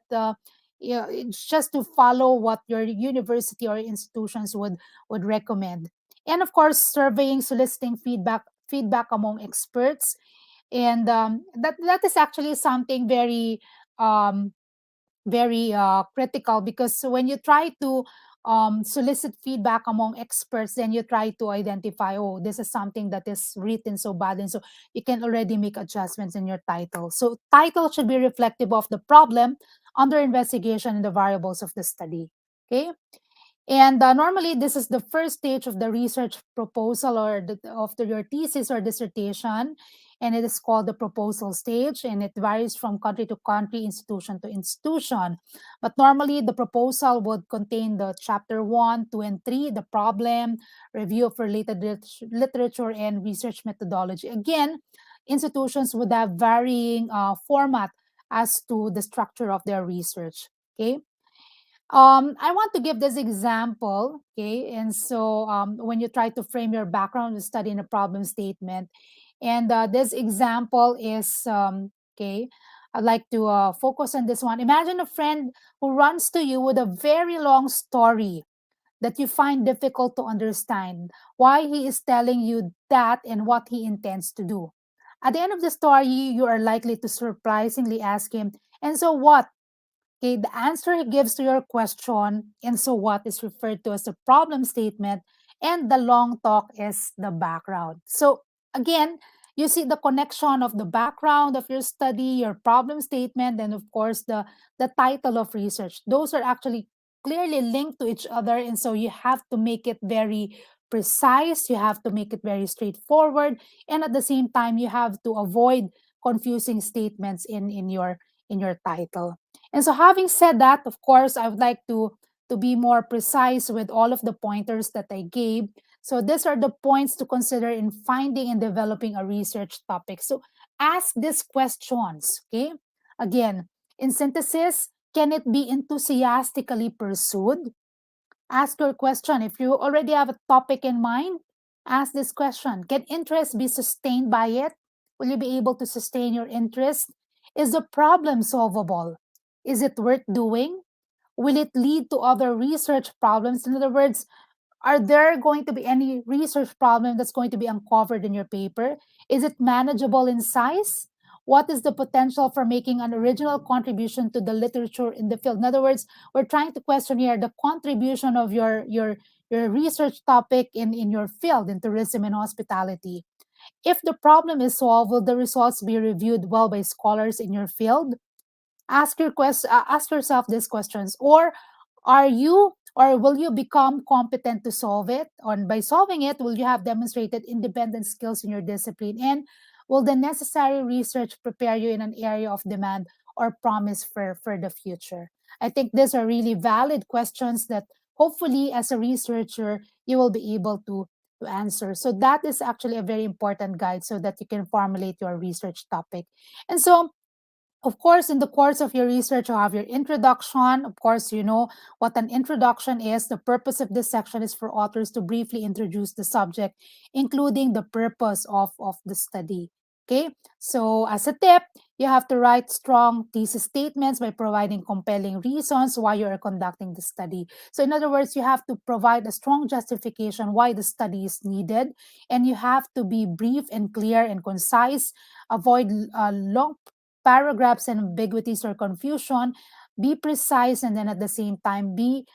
it's just to follow what your university or institutions would recommend. And of course, surveying, soliciting feedback among experts, and that is actually something um, very critical, because when you try to solicit feedback among experts, then you try to identify, oh, this is something that is written so bad, and so you can already make adjustments in your title. So title should be reflective of the problem under investigation and the variables of the study. Okay, and normally, this is the first stage of the research proposal or your thesis or dissertation, and it is called the proposal stage, and it varies from country to country, institution to institution. But normally, the proposal would contain the chapter 1, 2, and 3, the problem, review of related literature, and research methodology. Again, institutions would have varying format as to the structure of their research. Okay, I want to give this example. Okay, and so when you try to frame your background study in a problem statement, and this example is okay, I'd like to focus on this one. Imagine a friend who runs to you with a very long story that you find difficult to understand why he is telling you that and what he intends to do. At the end of the story, you are likely to surprisingly ask him, and so what? Okay, the answer he gives to your question, and so what, is referred to as a problem statement, and the long talk is the background. So again, you see the connection of the background of your study, your problem statement, and of course the title of research. Those are actually clearly linked to each other, and so you have to make it very precise, you have to make it very straightforward, and at the same time you have to avoid confusing statements in your title. And so having said that, of course, I would like to be more precise with all of the pointers that I gave. So these are the points to consider in finding and developing a research topic. So ask these questions, okay? Again, in synthesis, can it be enthusiastically pursued? Ask your question. If you already have a topic in mind, ask this question. Can interest be sustained by it? Will you be able to sustain your interest? Is the problem solvable? Is it worth doing? Will it lead to other research problems? In other words, are there going to be any research problem that's going to be uncovered in your paper? Is it manageable in size? What is the potential for making an original contribution to the literature in the field? In other words, we're trying to question here the contribution of your research topic in your field in tourism and hospitality. If the problem is solved, will the results be reviewed well by scholars in your field? Ask yourself these questions. Or are you or will you become competent to solve it? Or by solving it, will you have demonstrated independent skills in your discipline? And will the necessary research prepare you in an area of demand or promise for the future? I think these are really valid questions that hopefully as a researcher you will be able to answer. So that is actually a very important guide so that you can formulate your research topic. And so of course, in the course of your research, you have your introduction. Of course, you know what an introduction is. The purpose of this section is for authors to briefly introduce the subject, including the purpose of the study. Okay, so as a tip, you have to write strong thesis statements by providing compelling reasons why you are conducting the study. So, in other words, you have to provide a strong justification why the study is needed, and you have to be brief and clear and concise. Avoid long paragraphs and ambiguities or confusion. Be precise, and then at the same time be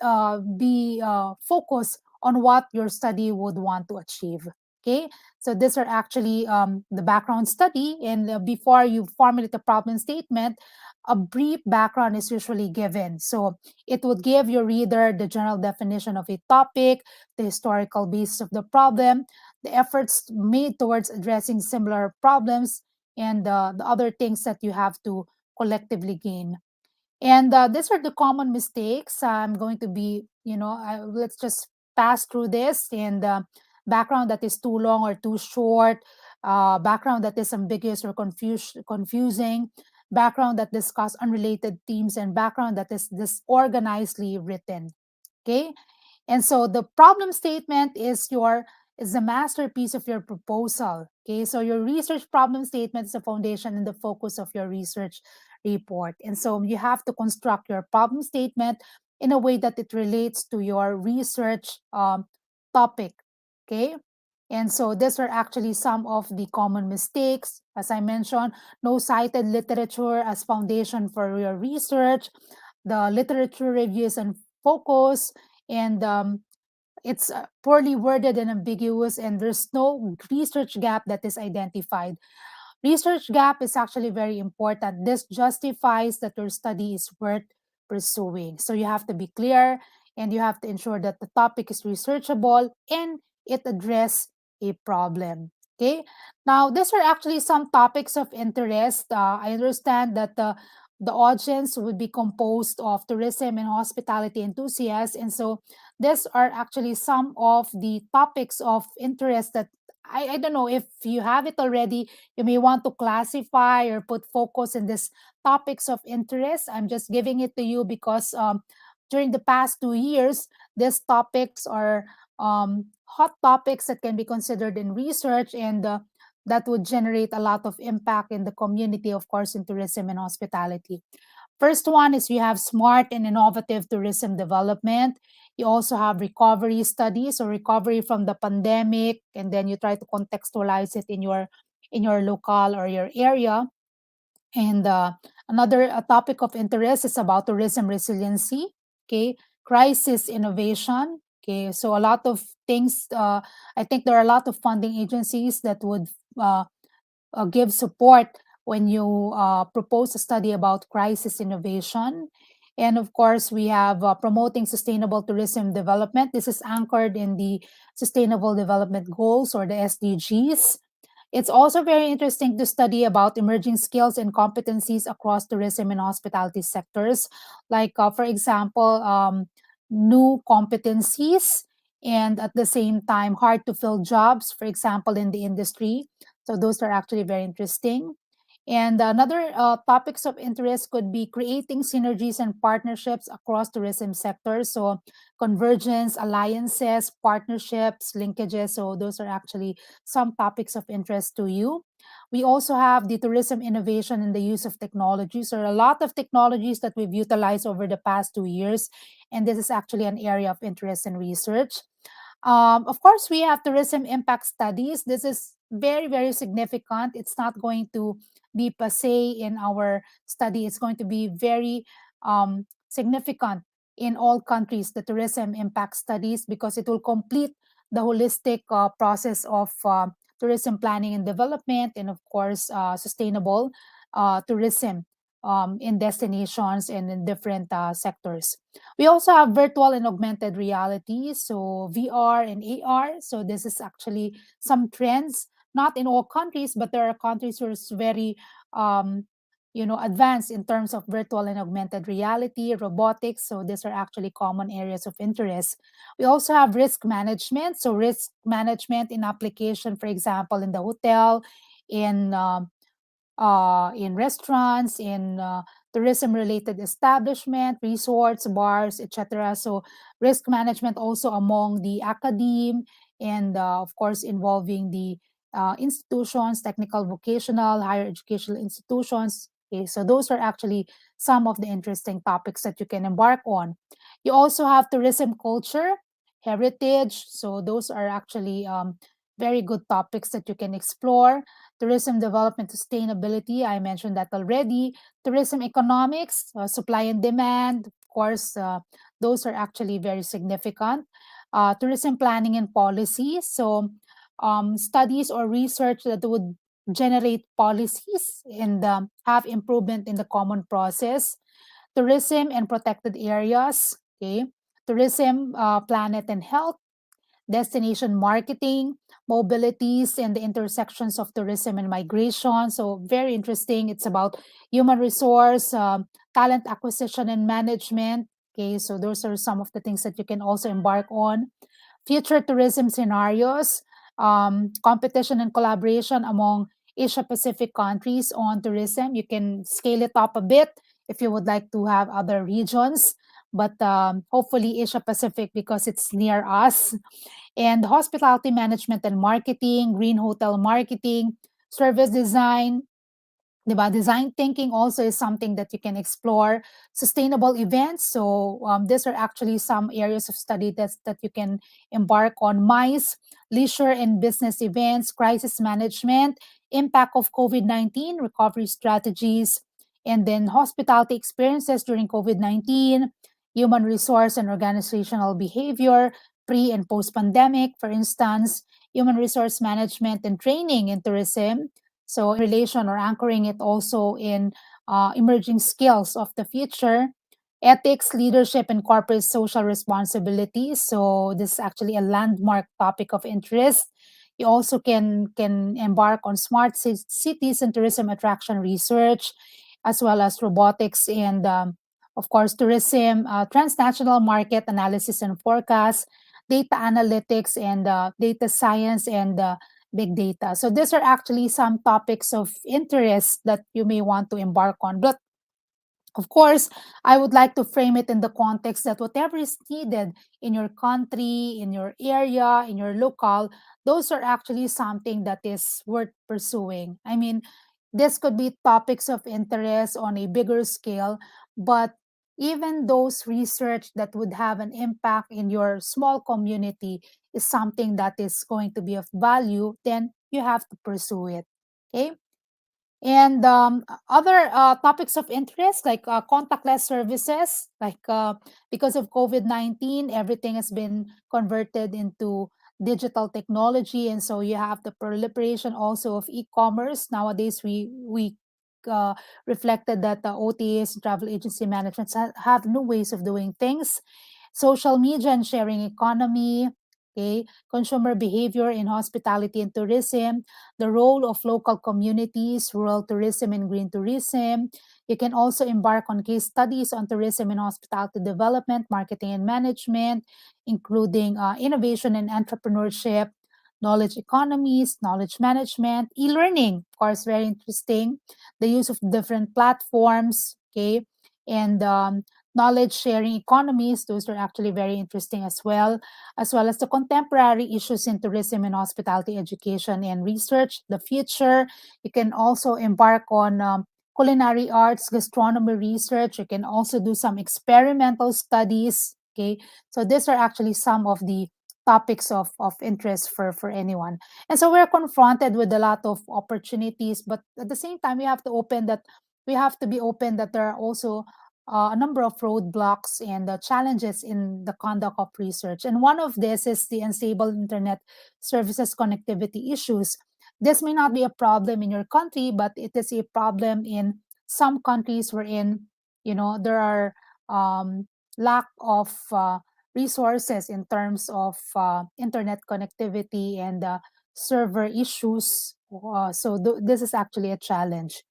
focused on what your study would want to achieve. Okay, so these are actually the background study, and before you formulate the problem statement, a brief background is usually given. So it would give your reader the general definition of a topic, the historical basis of the problem, the efforts made towards addressing similar problems, and the other things that you have to collectively gain. And these are the common mistakes. I'm going to be, let's just pass through this. And background that is too long or too short, background that is ambiguous or confusing, background that discuss unrelated themes, and background that is disorganizedly written. Okay, and so the problem statement is the masterpiece of your proposal. Okay, so your research problem statement is the foundation and the focus of your research report. And so you have to construct your problem statement in a way that it relates to your research topic. Okay, and so these are actually some of the common mistakes. As I mentioned, no cited literature as foundation for your research. The literature reviews and focus, and it's poorly worded and ambiguous, and there's no research gap that is identified. Research gap is actually very important. This justifies that your study is worth pursuing. So you have to be clear, and you have to ensure that the topic is researchable and it addresses a problem. Okay. Now, these are actually some topics of interest. I understand that the audience would be composed of tourism and hospitality enthusiasts. And so these are actually some of the topics of interest that I don't know if you have it already. You may want to classify or put focus in this topics of interest. I'm just giving it to you because during the past 2 years, these topics are hot topics that can be considered in research, and that would generate a lot of impact in the community, of course, in tourism and hospitality. First one is you have smart and innovative tourism development. You also have recovery studies or recovery from the pandemic, and then you try to contextualize it in your local or your area. And another topic of interest is about tourism resiliency. Okay, crisis innovation. Okay, so a lot of things. I think there are a lot of funding agencies that would uh, give support when you propose a study about crisis innovation. And of course, we have promoting sustainable tourism development. This is anchored in the Sustainable Development Goals, or the SDGs. It's also very interesting to study about emerging skills and competencies across tourism and hospitality sectors, like, for example, new competencies and at the same time hard to fill jobs, for example, in the industry. So those are actually very interesting. And another topics of interest could be creating synergies and partnerships across tourism sectors. So convergence, alliances, partnerships, linkages. So those are actually some topics of interest to you. We also have the tourism innovation and the use of technology. So there are a lot of technologies that we've utilized over the past 2 years, and this is actually an area of interest and research. Of course, we have tourism impact studies. This is very, very significant. It's not going to be passe in our study. It's going to be very significant in all countries, the tourism impact studies, because it will complete the holistic process of tourism planning and development, and of course, sustainable tourism in destinations and in different sectors. We also have virtual and augmented reality, so VR and AR. So this is actually some trends, not in all countries, but there are countries who are very, um, advanced in terms of virtual and augmented reality, robotics. So these are actually common areas of interest. We also have risk management. So risk management in application, for example, in the hotel, in in restaurants, in tourism-related establishment, resorts, bars, etc. So risk management also among the academe, and of course involving the institutions, technical, vocational, higher educational institutions. Okay, so those are actually some of the interesting topics that you can embark on. You also have tourism culture, heritage. So those are actually very good topics that you can explore. Tourism development sustainability, I mentioned that already. Tourism economics, supply and demand, of course, those are actually very significant. Tourism planning and policy, so studies or research that would generate policies and have improvement in the common process. Tourism and protected areas, okay. Tourism, planet and health, destination marketing, mobilities, and the intersections of tourism and migration. So very interesting. It's about human resource, talent acquisition and management. Okay, so those are some of the things that you can also embark on. Future tourism scenarios, competition and collaboration among Asia Pacific countries on tourism. You can scale it up a bit if you would like to have other regions, but hopefully Asia Pacific because it's near us. And hospitality management and marketing, green hotel marketing, service design, diba? Design thinking also is something that you can explore. Sustainable events. So these are actually some areas of study that you can embark on. MICE, leisure and business events, crisis management, impact of COVID-19, recovery strategies, and then hospitality experiences during COVID-19, human resource and organizational behavior, pre and post pandemic, for instance, human resource management and training in tourism. So, in relation or anchoring it also in emerging skills of the future, ethics, leadership, and corporate social responsibility. So, this is actually a landmark topic of interest. You also can embark on smart cities and tourism attraction research, as well as robotics and, of course, tourism, transnational market analysis and forecast, data analytics, and data science, and big data. So these are actually some topics of interest that you may want to embark on. But of course, I would like to frame it in the context that whatever is needed in your country, in your area, in your local, those are actually something that is worth pursuing. I mean, this could be topics of interest on a bigger scale, but even those research that would have an impact in your small community is something that is going to be of value, then you have to pursue it. Okay. And other topics of interest, like contactless services, like because of COVID-19, everything has been converted into digital technology. And so you have the proliferation also of e-commerce. Nowadays, we uh, reflected that the OTAs, travel agency management, have new ways of doing things. Social media and sharing economy, okay, consumer behavior in hospitality and tourism, the role of local communities, rural tourism, and green tourism. You can also embark on case studies on tourism and hospitality development, marketing and management, including innovation and entrepreneurship, knowledge economies, knowledge management, e-learning, of course, very interesting. The use of different platforms, okay, and knowledge sharing economies. Those are actually very interesting as well as the contemporary issues in tourism and hospitality education and research, the future. You can also embark on culinary arts, gastronomy research. You can also do some experimental studies. Okay, so these are actually some of the topics of interest for anyone. And so we're confronted with a lot of opportunities, but at the same time, we have to be open that there are also a number of roadblocks and challenges in the conduct of research. And one of this is the unstable internet services connectivity issues. This may not be a problem in your country, but it is a problem in some countries wherein, there are lack of resources in terms of internet connectivity and server issues. This is actually a challenge.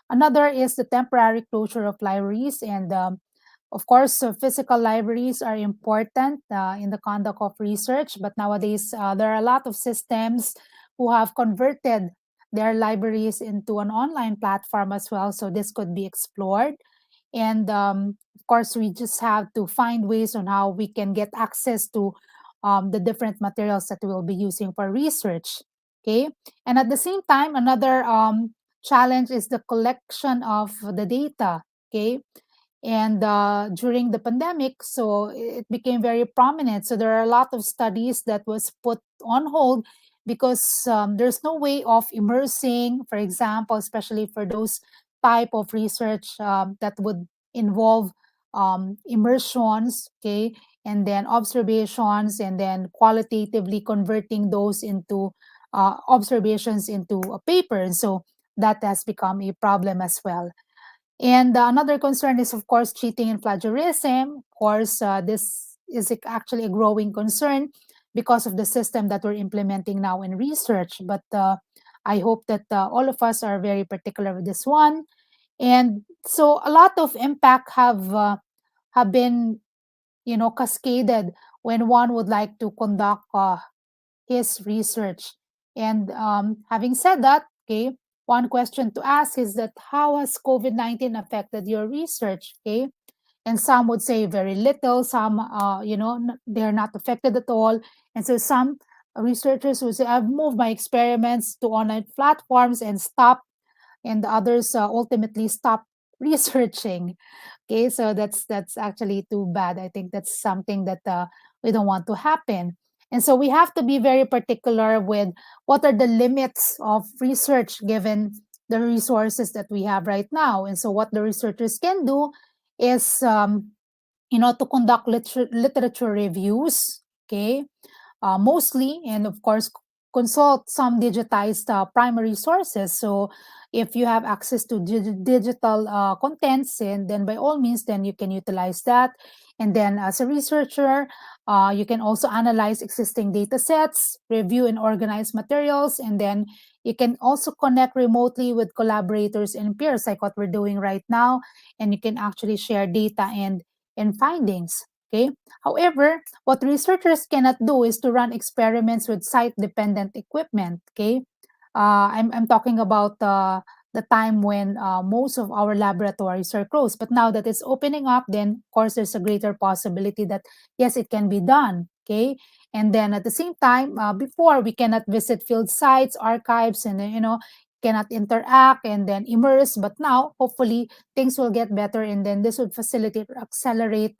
Another is the temporary closure of libraries. And of course, physical libraries are important in the conduct of research. But nowadays, there are a lot of systems who have converted their libraries into an online platform as well. So this could be explored. And of course, we just have to find ways on how we can get access to the different materials that we'll be using for research. Okay. And at the same time, another challenge is the collection of the data. Okay. And during the pandemic, so it became very prominent. So there are a lot of studies that was put on hold because there's no way of immersing, for example, especially for those type of research that would involve immersions, okay, and then observations, and then qualitatively converting those into observations into a paper. And so that has become a problem as well. And another concern is, of course, cheating and plagiarism. Of course, this is actually a growing concern because of the system that we're implementing now in research. But I hope that all of us are very particular with this one. And so a lot of impact have been, cascaded when one would like to conduct his research. And having said that, okay, one question to ask is that how has COVID-19 affected your research? Okay, and some would say very little, some, they're not affected at all. And so some researchers would say, I've moved my experiments to online platforms and stop, and the others ultimately stop researching. Okay, so that's actually too bad. I think that's something that we don't want to happen. And so we have to be very particular with what are the limits of research given the resources that we have right now. And so what the researchers can do is, to conduct literature reviews, okay, mostly, and of course, consult some digitized primary sources. So if you have access to digital contents, and then by all means, then you can utilize that. And then as a researcher, you can also analyze existing data sets, review and organize materials, and then you can also connect remotely with collaborators and peers like what we're doing right now, and you can actually share data and findings. Okay. However, what researchers cannot do is to run experiments with site-dependent equipment. Okay, I'm talking about the time when most of our laboratories are closed. But now that it's opening up, then of course there's a greater possibility that yes, it can be done. Okay, and then at the same time, before we cannot visit field sites, archives, and then, cannot interact and then immerse. But now, hopefully, things will get better, and then this would facilitate or accelerate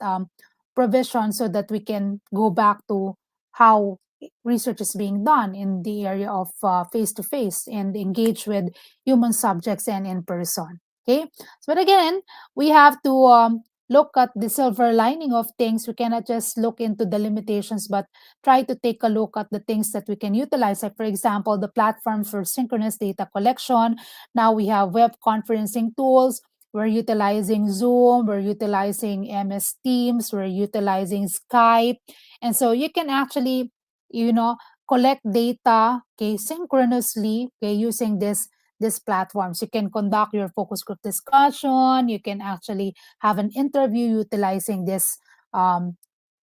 provision so that we can go back to how research is being done in the area of face to face and engage with human subjects and in person. Okay, so, but again, we have to look at the silver lining of things. We cannot just look into the limitations, but try to take a look at the things that we can utilize. Like, for example, the platform for synchronous data collection. Now we have web conferencing tools. We're utilizing Zoom, we're utilizing MS Teams, we're utilizing Skype. And so you can actually, you know, collect data, okay, synchronously, okay, using these platforms. You can conduct your focus group discussion. You can actually have an interview utilizing this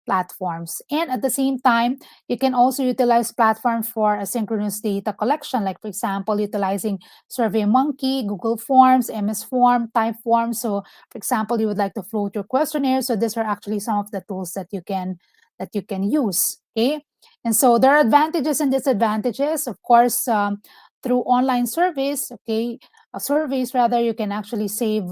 platforms. And at the same time, you can also utilize platforms for asynchronous data collection, like, for example, utilizing SurveyMonkey, Google Forms, MS Form, Typeform. So, for example, you would like to float your questionnaire. So these are actually some of the tools that you can use. Okay. And so there are advantages and disadvantages. Of course, through online surveys, okay, surveys rather, you can actually save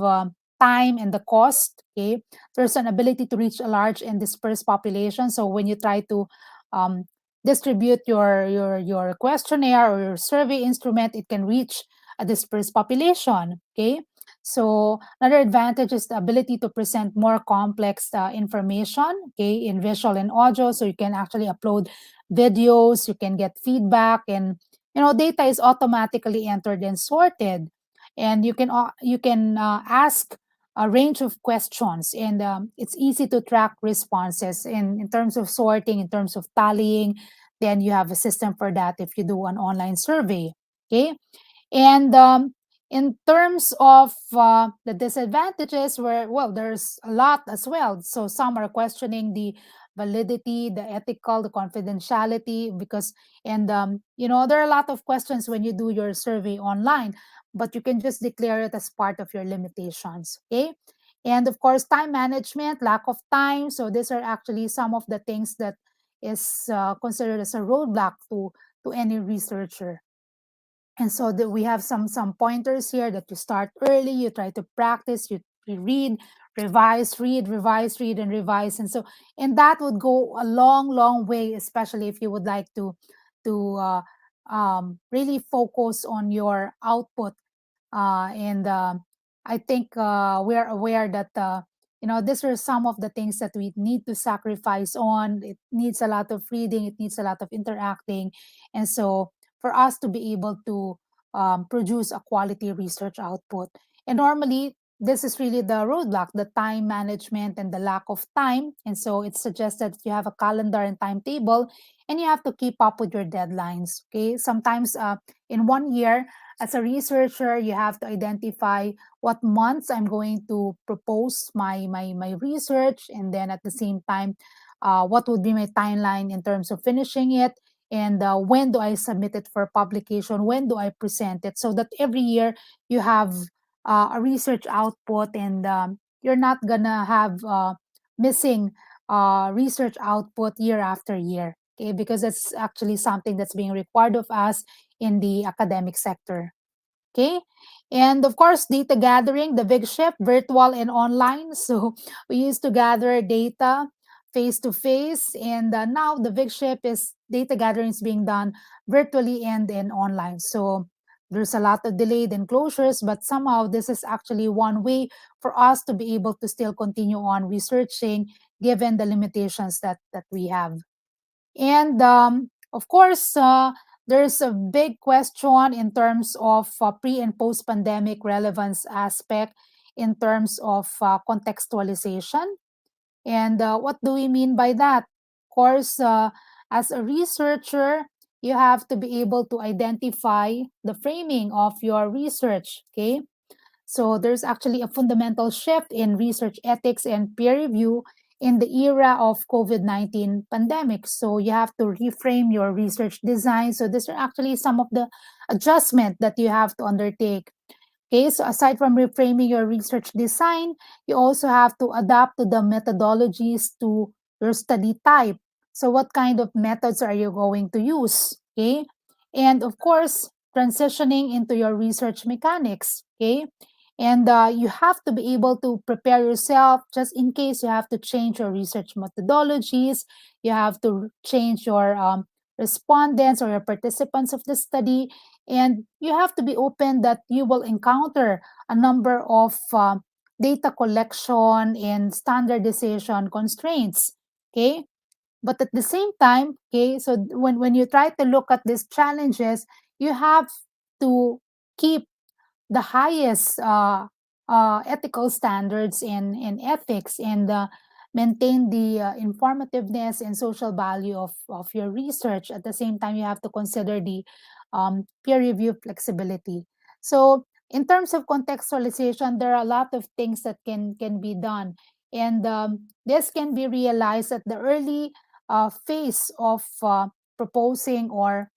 time and the cost. Okay, there's an ability to reach a large and dispersed population. So when you try to um, distribute your questionnaire or your survey instrument, it can reach a dispersed population. Okay, so another advantage is the ability to present more complex information, okay, in visual and audio. So you can actually upload videos, you can get feedback, and data is automatically entered and sorted. And you can ask a range of questions, and it's easy to track responses in terms of sorting, in terms of tallying. Then you have a system for that if you do an online survey. Okay, and in terms of the disadvantages, where, well, there's a lot as well. So some are questioning the validity, the ethical, the confidentiality, because, and there are a lot of questions when you do your survey online, but you can just declare it as part of your limitations. Okay, and of course, time management, lack of time. So these are actually some of the things that is considered as a roadblock to any researcher. And so that we have some pointers here that you start early, you try to practice, you read, revise, read, and revise. And so, and that would go a long way, especially if you would like to really focus on your output. And I think we're aware that these are some of the things that we need to sacrifice on. It needs a lot of reading, it needs a lot of interacting. And so for us to be able to produce a quality research output. And normally, this is really the roadblock, the time management and the lack of time. And so it's suggested that you have a calendar and timetable, and you have to keep up with your deadlines. Okay, sometimes in 1 year, as a researcher, you have to identify what months I'm going to propose my research, and then at the same time, what would be my timeline in terms of finishing it, and when do I submit it for publication, when do I present it, so that every year you have a research output, and you're not gonna have missing research output year after year. Okay, because that's actually something that's being required of us in the academic sector. Okay. And of course, data gathering, the big shift, virtual and online. So we used to gather data face to face. And now the big shift is data gathering is being done virtually and in online. So there's a lot of delayed and closures, but somehow this is actually one way for us to be able to still continue on researching given the limitations that we have. And of course, there's a big question in terms of pre and post pandemic relevance aspect in terms of contextualization. And what do we mean by that? Of course, as a researcher, you have to be able to identify the framing of your research. Okay, so there's actually a fundamental shift in research ethics and peer review in the era of COVID-19 pandemic. So you have to reframe your research design. So these are actually some of the adjustment that you have to undertake. Okay, so aside from reframing your research design, you also have to adapt to the methodologies to your study type. So what kind of methods are you going to use? Okay, and of course, transitioning into your research mechanics. Okay, and you have to be able to prepare yourself just in case you have to change your research methodologies. You have to change your respondents or your participants of the study. And you have to be open that you will encounter a number of data collection and standardization constraints. Okay. But at the same time, okay, so when you try to look at these challenges, you have to keep the highest ethical standards in ethics, and maintain the informativeness and social value of your research. At the same time, you have to consider the peer review flexibility. So in terms of contextualization, there are a lot of things that can be done. And this can be realized at the early phase of proposing or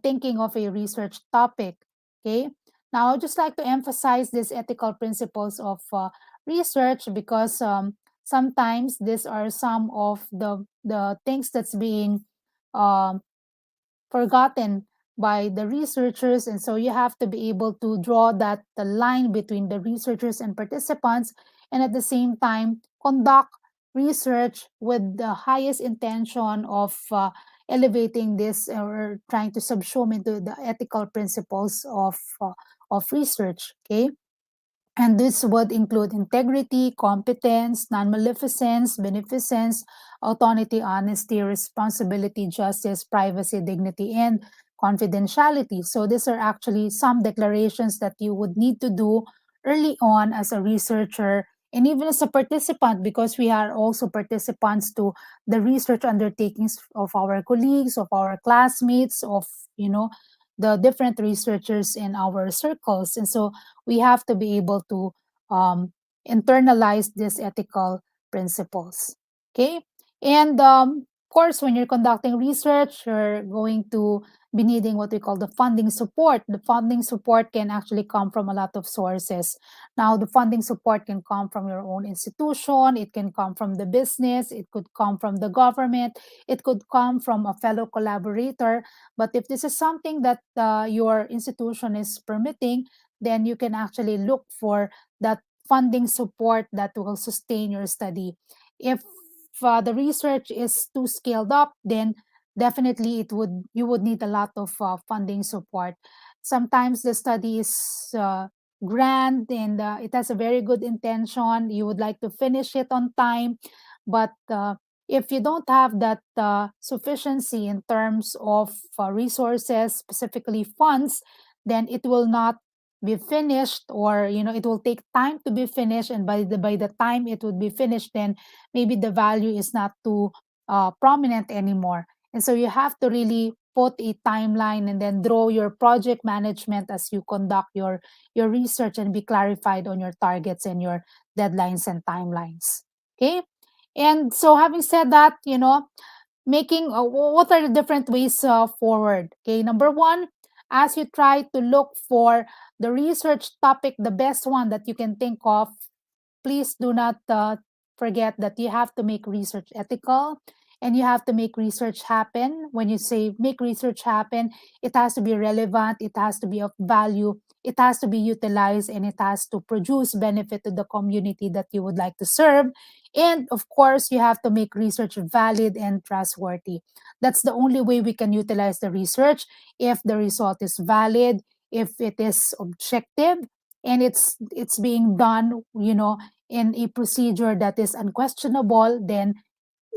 thinking of a research topic. Okay, now, I'd just like to emphasize these ethical principles of research, because sometimes these are some of the things that's being um, forgotten by the researchers. And so you have to be able to draw that the line between the researchers and participants, and at the same time conduct research with the highest intention of elevating this, or trying to subsume into the ethical principles of research. Okay, and this would include integrity, competence, non-maleficence, beneficence, autonomy, honesty, responsibility, justice, privacy, dignity, and confidentiality. So these are actually some declarations that you would need to do early on as a researcher, and even as a participant, because we are also participants to the research undertakings of our colleagues, of our classmates, of the different researchers in our circles. And so we have to be able to um, internalize these ethical principles. Okay. And of course, when you're conducting research, you're going to be needing what we call the funding support. The funding support can actually come from a lot of sources. Now, the funding support can come from your own institution, it can come from the business, it could come from the government, it could come from a fellow collaborator. But if this is something that your institution is permitting, then you can actually look for that funding support that will sustain your study. If the research is too scaled up, then definitely it would you would need a lot of funding support. Sometimes the study is grand, and it has a very good intention. You would like to finish it on time, but if you don't have that sufficiency in terms of resources, specifically funds, then it will not be finished, or it will take time to be finished, and by the time it would be finished, then maybe the value is not too prominent anymore. And so you have to really put a timeline, and then draw your project management as you conduct your research, and be clarified on your targets and your deadlines and timelines. Okay, and so having said that, making what are the different ways forward. Okay, number one, as you try to look for the research topic, the best one that you can think of, please do not forget that you have to make research ethical, and you have to make research happen. When you say make research happen, it has to be relevant, it has to be of value, it has to be utilized, and it has to produce benefit to the community that you would like to serve. And of course, you have to make research valid and trustworthy. That's the only way we can utilize the research. If the result is valid, if it is objective, and it's being done in a procedure that is unquestionable, then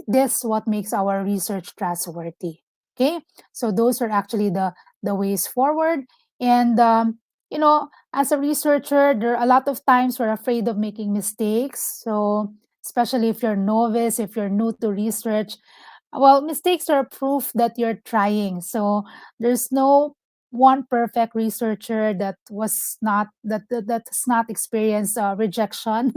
this what makes our research trustworthy. Okay, so those are actually the ways forward. And as a researcher, there are a lot of times we're afraid of making mistakes. So especially if you're novice, if you're new to research, well, mistakes are proof that you're trying. So there's no one perfect researcher that was not that's not experienced rejection.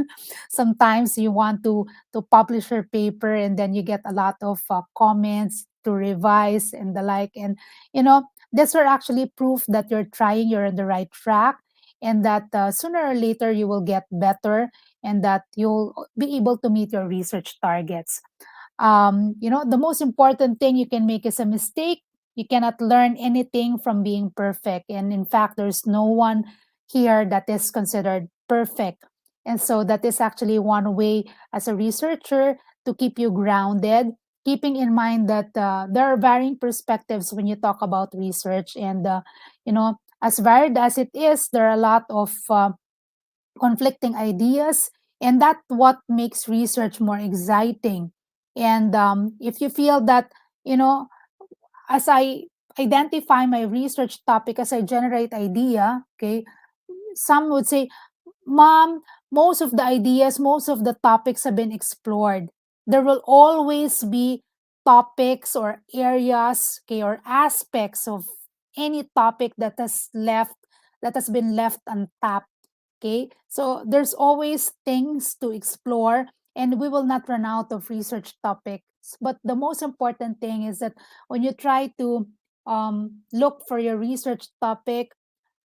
Sometimes you want to publish your paper, and then you get a lot of comments to revise and the like. And these are actually proof that you're trying, you're on the right track, and that sooner or later you will get better, and that you'll be able to meet your research targets. The most important thing you can make is a mistake. You cannot learn anything from being perfect. And in fact, there's no one here that is considered perfect. And so that is actually one way as a researcher to keep you grounded, keeping in mind that there are varying perspectives when you talk about research. And, as varied as it is, there are a lot of conflicting ideas, and that's what makes research more exciting. And if you feel that, you know, as I identify my research topic, as I generate idea, okay, some would say, Mom, most of the ideas, most of the topics have been explored. There will always be topics or areas, okay, or aspects of any topic that has been left untapped. Okay, so there's always things to explore, and we will not run out of research topics. But the most important thing is that when you try to look for your research topic,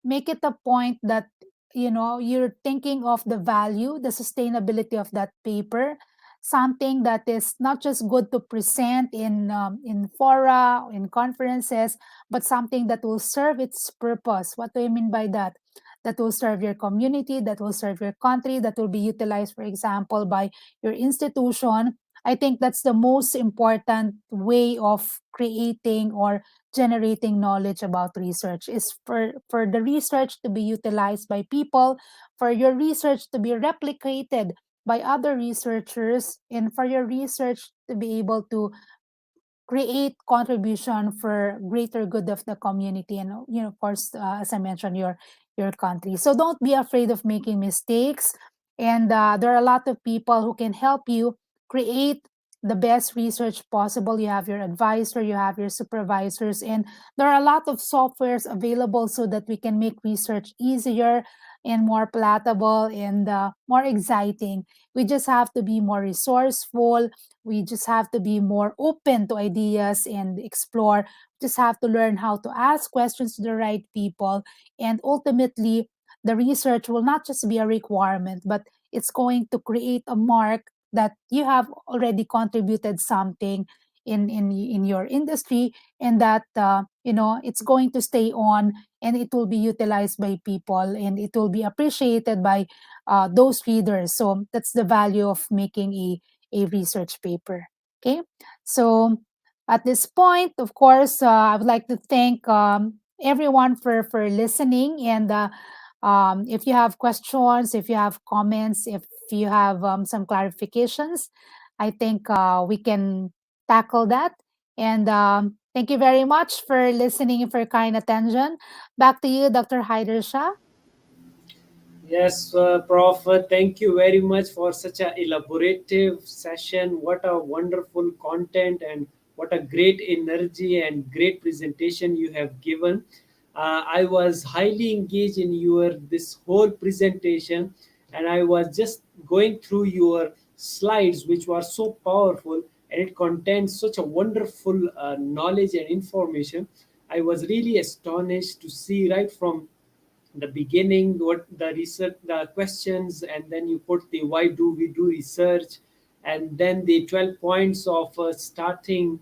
make it a point that you're thinking of the value, the sustainability of that paper, something that is not just good to present in fora, in conferences, but something that will serve its purpose. What do I mean by that? That will serve your community, that will serve your country, that will be utilized, for example, by your institution. I think that's the most important way of creating or generating knowledge about research, is for the research to be utilized by people, for your research to be replicated by other researchers, and for your research to be able to create contribution for greater good of the community, and of course, as I mentioned, your country. So don't be afraid of making mistakes, and there are a lot of people who can help you create the best research possible. You have your advisor, you have your supervisors, and there are a lot of softwares available so that we can make research easier and more palatable and more exciting. We just have to be more resourceful, we just have to be more open to ideas and explore. We just have to learn how to ask questions to the right people. And ultimately, the research will not just be a requirement, but it's going to create a mark that you have already contributed something in your industry, and that it's going to stay on, and it will be utilized by people, and it will be appreciated by those readers. So that's the value of making a research paper. Okay, so at this point, of course, I would like to thank everyone for listening. And if you have questions, if you have comments, if you have some clarifications, I think we can tackle that. And thank you very much for listening and for your kind attention. Back to you, Dr. Haider Shah. Yes, Prof. Thank you very much for such a elaborative session. What a wonderful content and what a great energy and great presentation you have given. I was highly engaged in your this whole presentation, and I was just going through your slides, which were so powerful, and it contains such a wonderful knowledge and information. I was really astonished to see right from the beginning what the research, the questions, and then you put the why do we do research, and then the 12 points of starting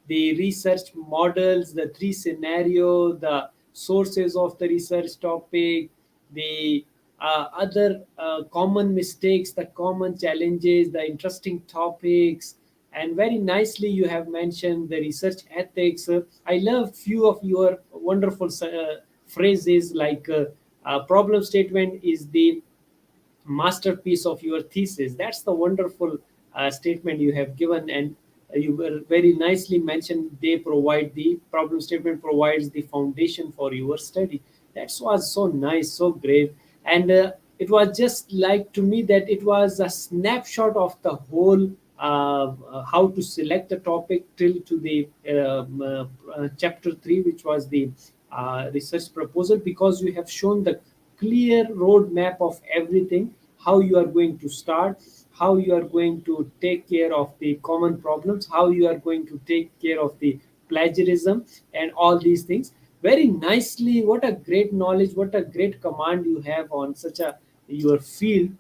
the research models, the three scenario, the sources of the research topic, the other common mistakes, the common challenges, the interesting topics, and very nicely you have mentioned the research ethics. I love few of your wonderful phrases like problem statement is the masterpiece of your thesis. That's the wonderful statement you have given, and you were very nicely mentioned. They provide the problem statement provides the foundation for your study. That was so nice, so great, and it was just like to me that it was a snapshot of the whole how to select a topic till to the chapter 3, which was the research proposal, because you have shown the clear roadmap of everything, how you are going to start, how you are going to take care of the common problems, how you are going to take care of the plagiarism, and all these things very nicely. What a great knowledge, what a great command you have on such a your field.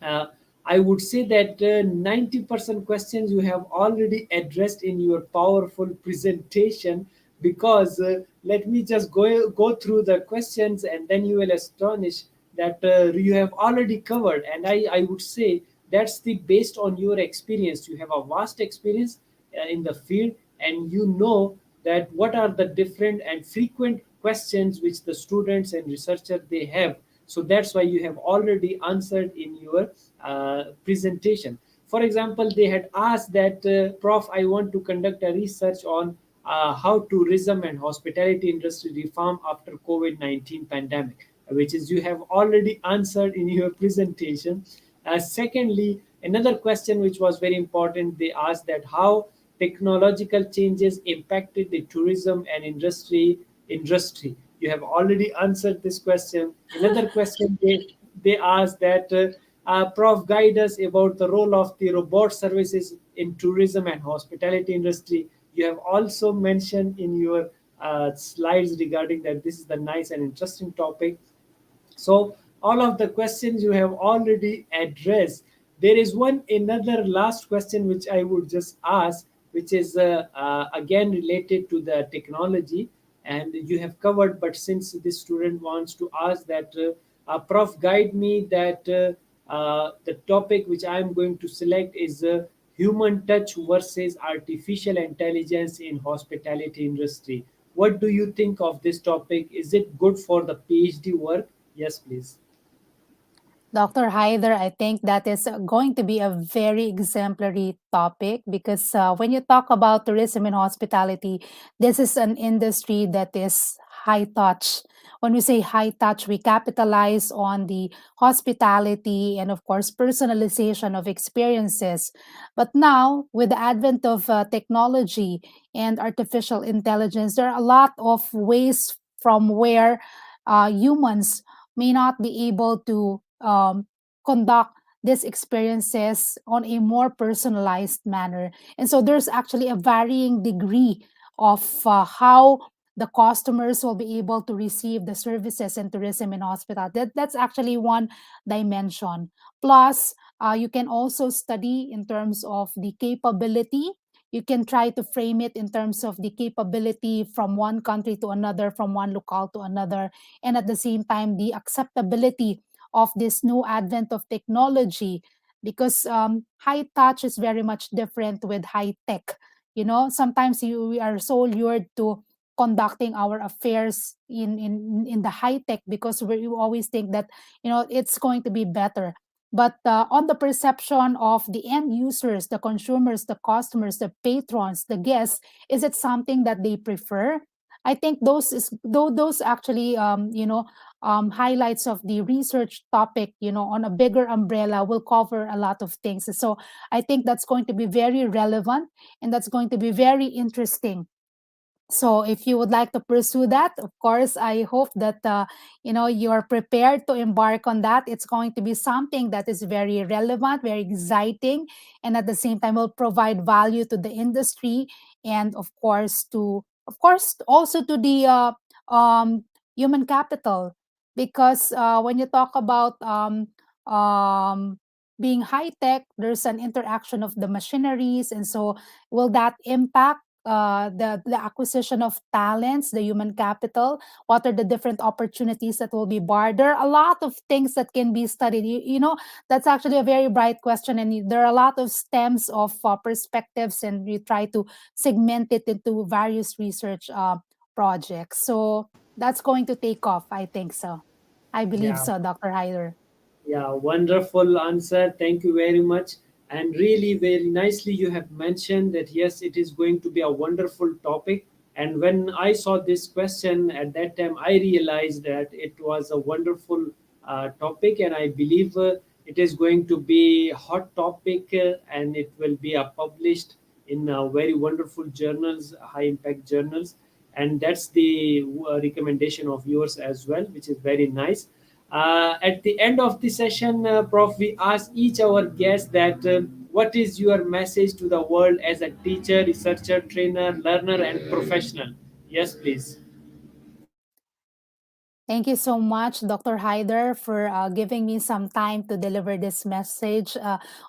uh, I would say that 90% questions you have already addressed in your powerful presentation, because let me just go through the questions, and then you will astonish that you have already covered. And I would say that's the based on your experience. You have a vast experience, in the field, and you know that what are the different and frequent questions which the students and researchers they have. So that's why you have already answered in your presentation. For example, they had asked that, Prof, I want to conduct a research on how tourism and hospitality industry reform after COVID-19 pandemic, which is you have already answered in your presentation. Secondly, another question which was very important, they asked that how technological changes impacted the tourism and industry. You have already answered this question. Another question they asked that, Prof, guide us about the role of the robot services in tourism and hospitality industry. You have also mentioned in your slides regarding that this is the nice and interesting topic. So all of the questions you have already addressed. There is one another last question which I would just ask, which is again related to the technology, and you have covered. But since this student wants to ask that, Prof, guide me that the topic which I am going to select is human touch versus artificial intelligence in hospitality industry. What do you think of this topic? Is it good for the PhD work? Yes, please. Dr. Haider, I think that is going to be a very exemplary topic because when you talk about tourism and hospitality, this is an industry that is high touch. When we say high touch, we capitalize on the hospitality and, of course, personalization of experiences. But now, with the advent of technology and artificial intelligence, there are a lot of ways from where humans may not be able to conduct these experiences on a more personalized manner. And so there's actually a varying degree of how the customers will be able to receive the services in tourism and hospital. That's actually one dimension. Plus, you can also study in terms of the capability. You can try to frame it in terms of the capability from one country to another, from one locale to another, and at the same time, the acceptability of this new advent of technology, because high touch is very much different with high tech. Sometimes we are so lured to conducting our affairs in the high tech because we always think that it's going to be better. But on the perception of the end users, the consumers, the customers, the patrons, the guests, is it something that they prefer? I think those actually highlights of the research topic, on a bigger umbrella will cover a lot of things. So I think that's going to be very relevant and that's going to be very interesting. So if you would like to pursue that, of course, I hope that you're prepared to embark on that. It's going to be something that is very relevant, very exciting, and at the same time will provide value to the industry, and of course also to the human capital, because when you talk about being high tech, there's an interaction of the machineries, and so will that impact the acquisition of talents, the human capital? What are the different opportunities that will be barred? There are a lot of things that can be studied. That's actually a very bright question, and there are a lot of stems of perspectives, and we try to segment it into various research projects. So that's going to take off. I think so. I believe Yeah, so, Dr. Hyder. yeah, wonderful answer. Thank you very much. And really, very nicely, you have mentioned that yes, it is going to be a wonderful topic. And when I saw this question at that time, I realized that it was a wonderful topic, and I believe it is going to be a hot topic, and it will be published in very wonderful journals, high impact journals. And that's the recommendation of yours as well, which is very nice. At the end of the session, Prof, we ask each our guest that, what is your message to the world as a teacher, researcher, trainer, learner, and professional? Yes, please. Thank you so much, Dr. Haider, for giving me some time to deliver this message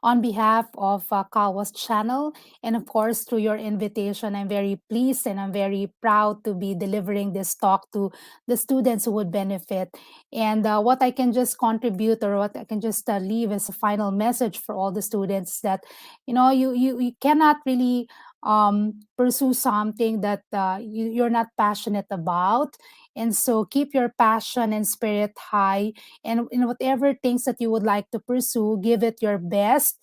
on behalf of Kawa's channel. And of course, through your invitation, I'm very pleased and I'm very proud to be delivering this talk to the students who would benefit. And what I can just contribute, or what I can just leave as a final message for all the students, that you cannot really pursue something that you're not passionate about. And so keep your passion and spirit high, and in whatever things that you would like to pursue, give it your best.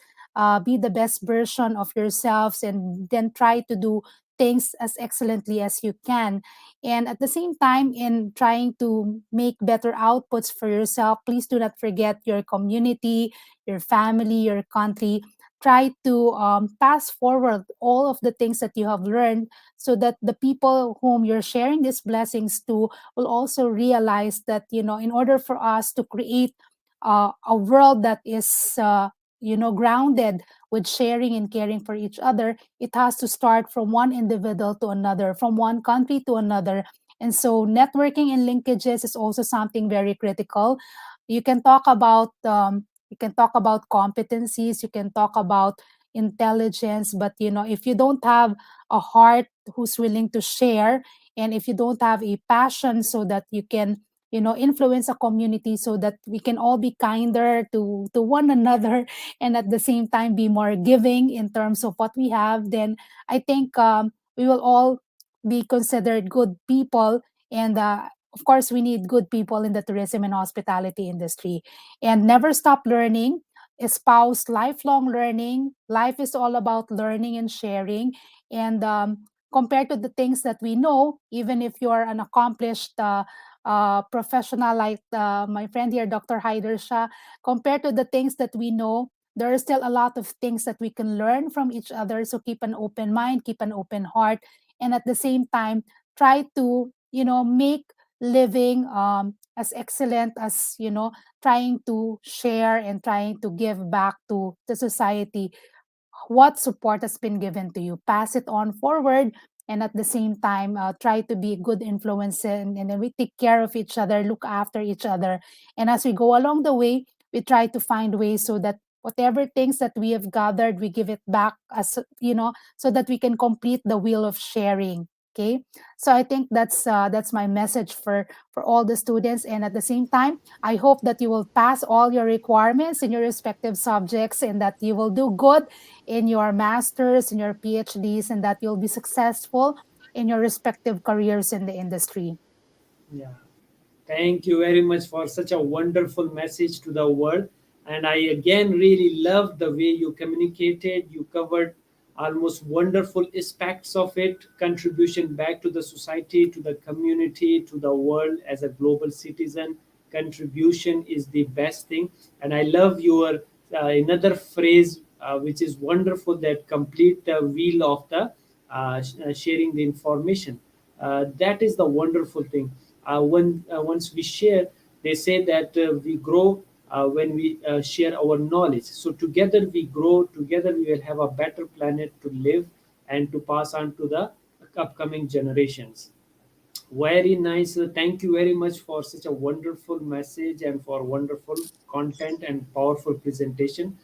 Be the best version of yourselves, and then try to do things as excellently as you can. And at the same time, in trying to make better outputs for yourself, please do not forget your community, your family, your country. Try to pass forward all of the things that you have learned, so that the people whom you're sharing these blessings to will also realize that, in order for us to create a world that is grounded with sharing and caring for each other, it has to start from one individual to another, from one country to another. And so networking and linkages is also something very critical. You can talk about competencies, you can talk about intelligence, but if you don't have a heart who's willing to share, and if you don't have a passion so that you can influence a community, so that we can all be kinder to one another, and at the same time be more giving in terms of what we have, then I think we will all be considered good people. And of course, we need good people in the tourism and hospitality industry. And never stop learning. Espouse lifelong learning. Life is all about learning and sharing. And compared to the things that we know, even if you're an accomplished professional like my friend here, Dr. Haider Shah, compared to the things that we know, there are still a lot of things that we can learn from each other. So keep an open mind, keep an open heart, and at the same time, try to make living as excellent as trying to share and trying to give back to the society what support has been given to you. Pass it on forward, and at the same time, try to be a good influence, and then we take care of each other, look after each other. And as we go along the way, we try to find ways so that whatever things that we have gathered, we give it back, as so that we can complete the wheel of sharing. Okay, so I think that's my message for all the students. And at the same time, I hope that you will pass all your requirements in your respective subjects, and that you will do good in your masters, in your PhDs, and that you'll be successful in your respective careers in the industry. Yeah. Thank you very much for such a wonderful message to the world. And I again really love the way you communicated. You covered almost wonderful aspects of it, contribution back to the society, to the community, to the world as a global citizen. Contribution is the best thing. And I love your another phrase, which is wonderful, that complete the wheel of the sharing the information. That is the wonderful thing. Once we share, they say that we grow when we share our knowledge. So together we grow, together we will have a better planet to live and to pass on to the upcoming generations. Very nice. Thank you very much for such a wonderful message and for wonderful content and powerful presentation.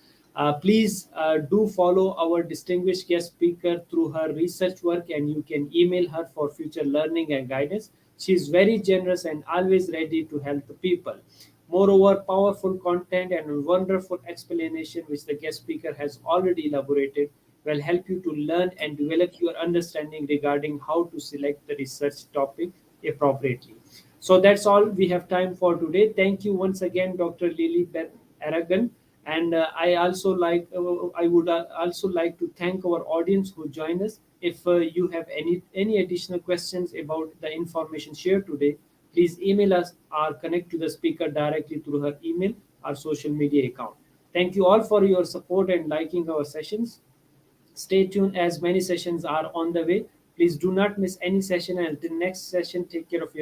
Please do follow our distinguished guest speaker through her research work, and you can email her for future learning and guidance. She is very generous and always ready to help the people. Moreover, powerful content and wonderful explanation, which the guest speaker has already elaborated, will help you to learn and develop your understanding regarding how to select the research topic appropriately. So that's all we have time for today. Thank you once again, Dr. LILIBETH Aragon. And I would also like to thank our audience who joined us. If you have any additional questions about the information shared today, please email us or connect to the speaker directly through her email or social media account. Thank you all for your support and liking our sessions. Stay tuned as many sessions are on the way. Please do not miss any session, and until next session, take care of yourself.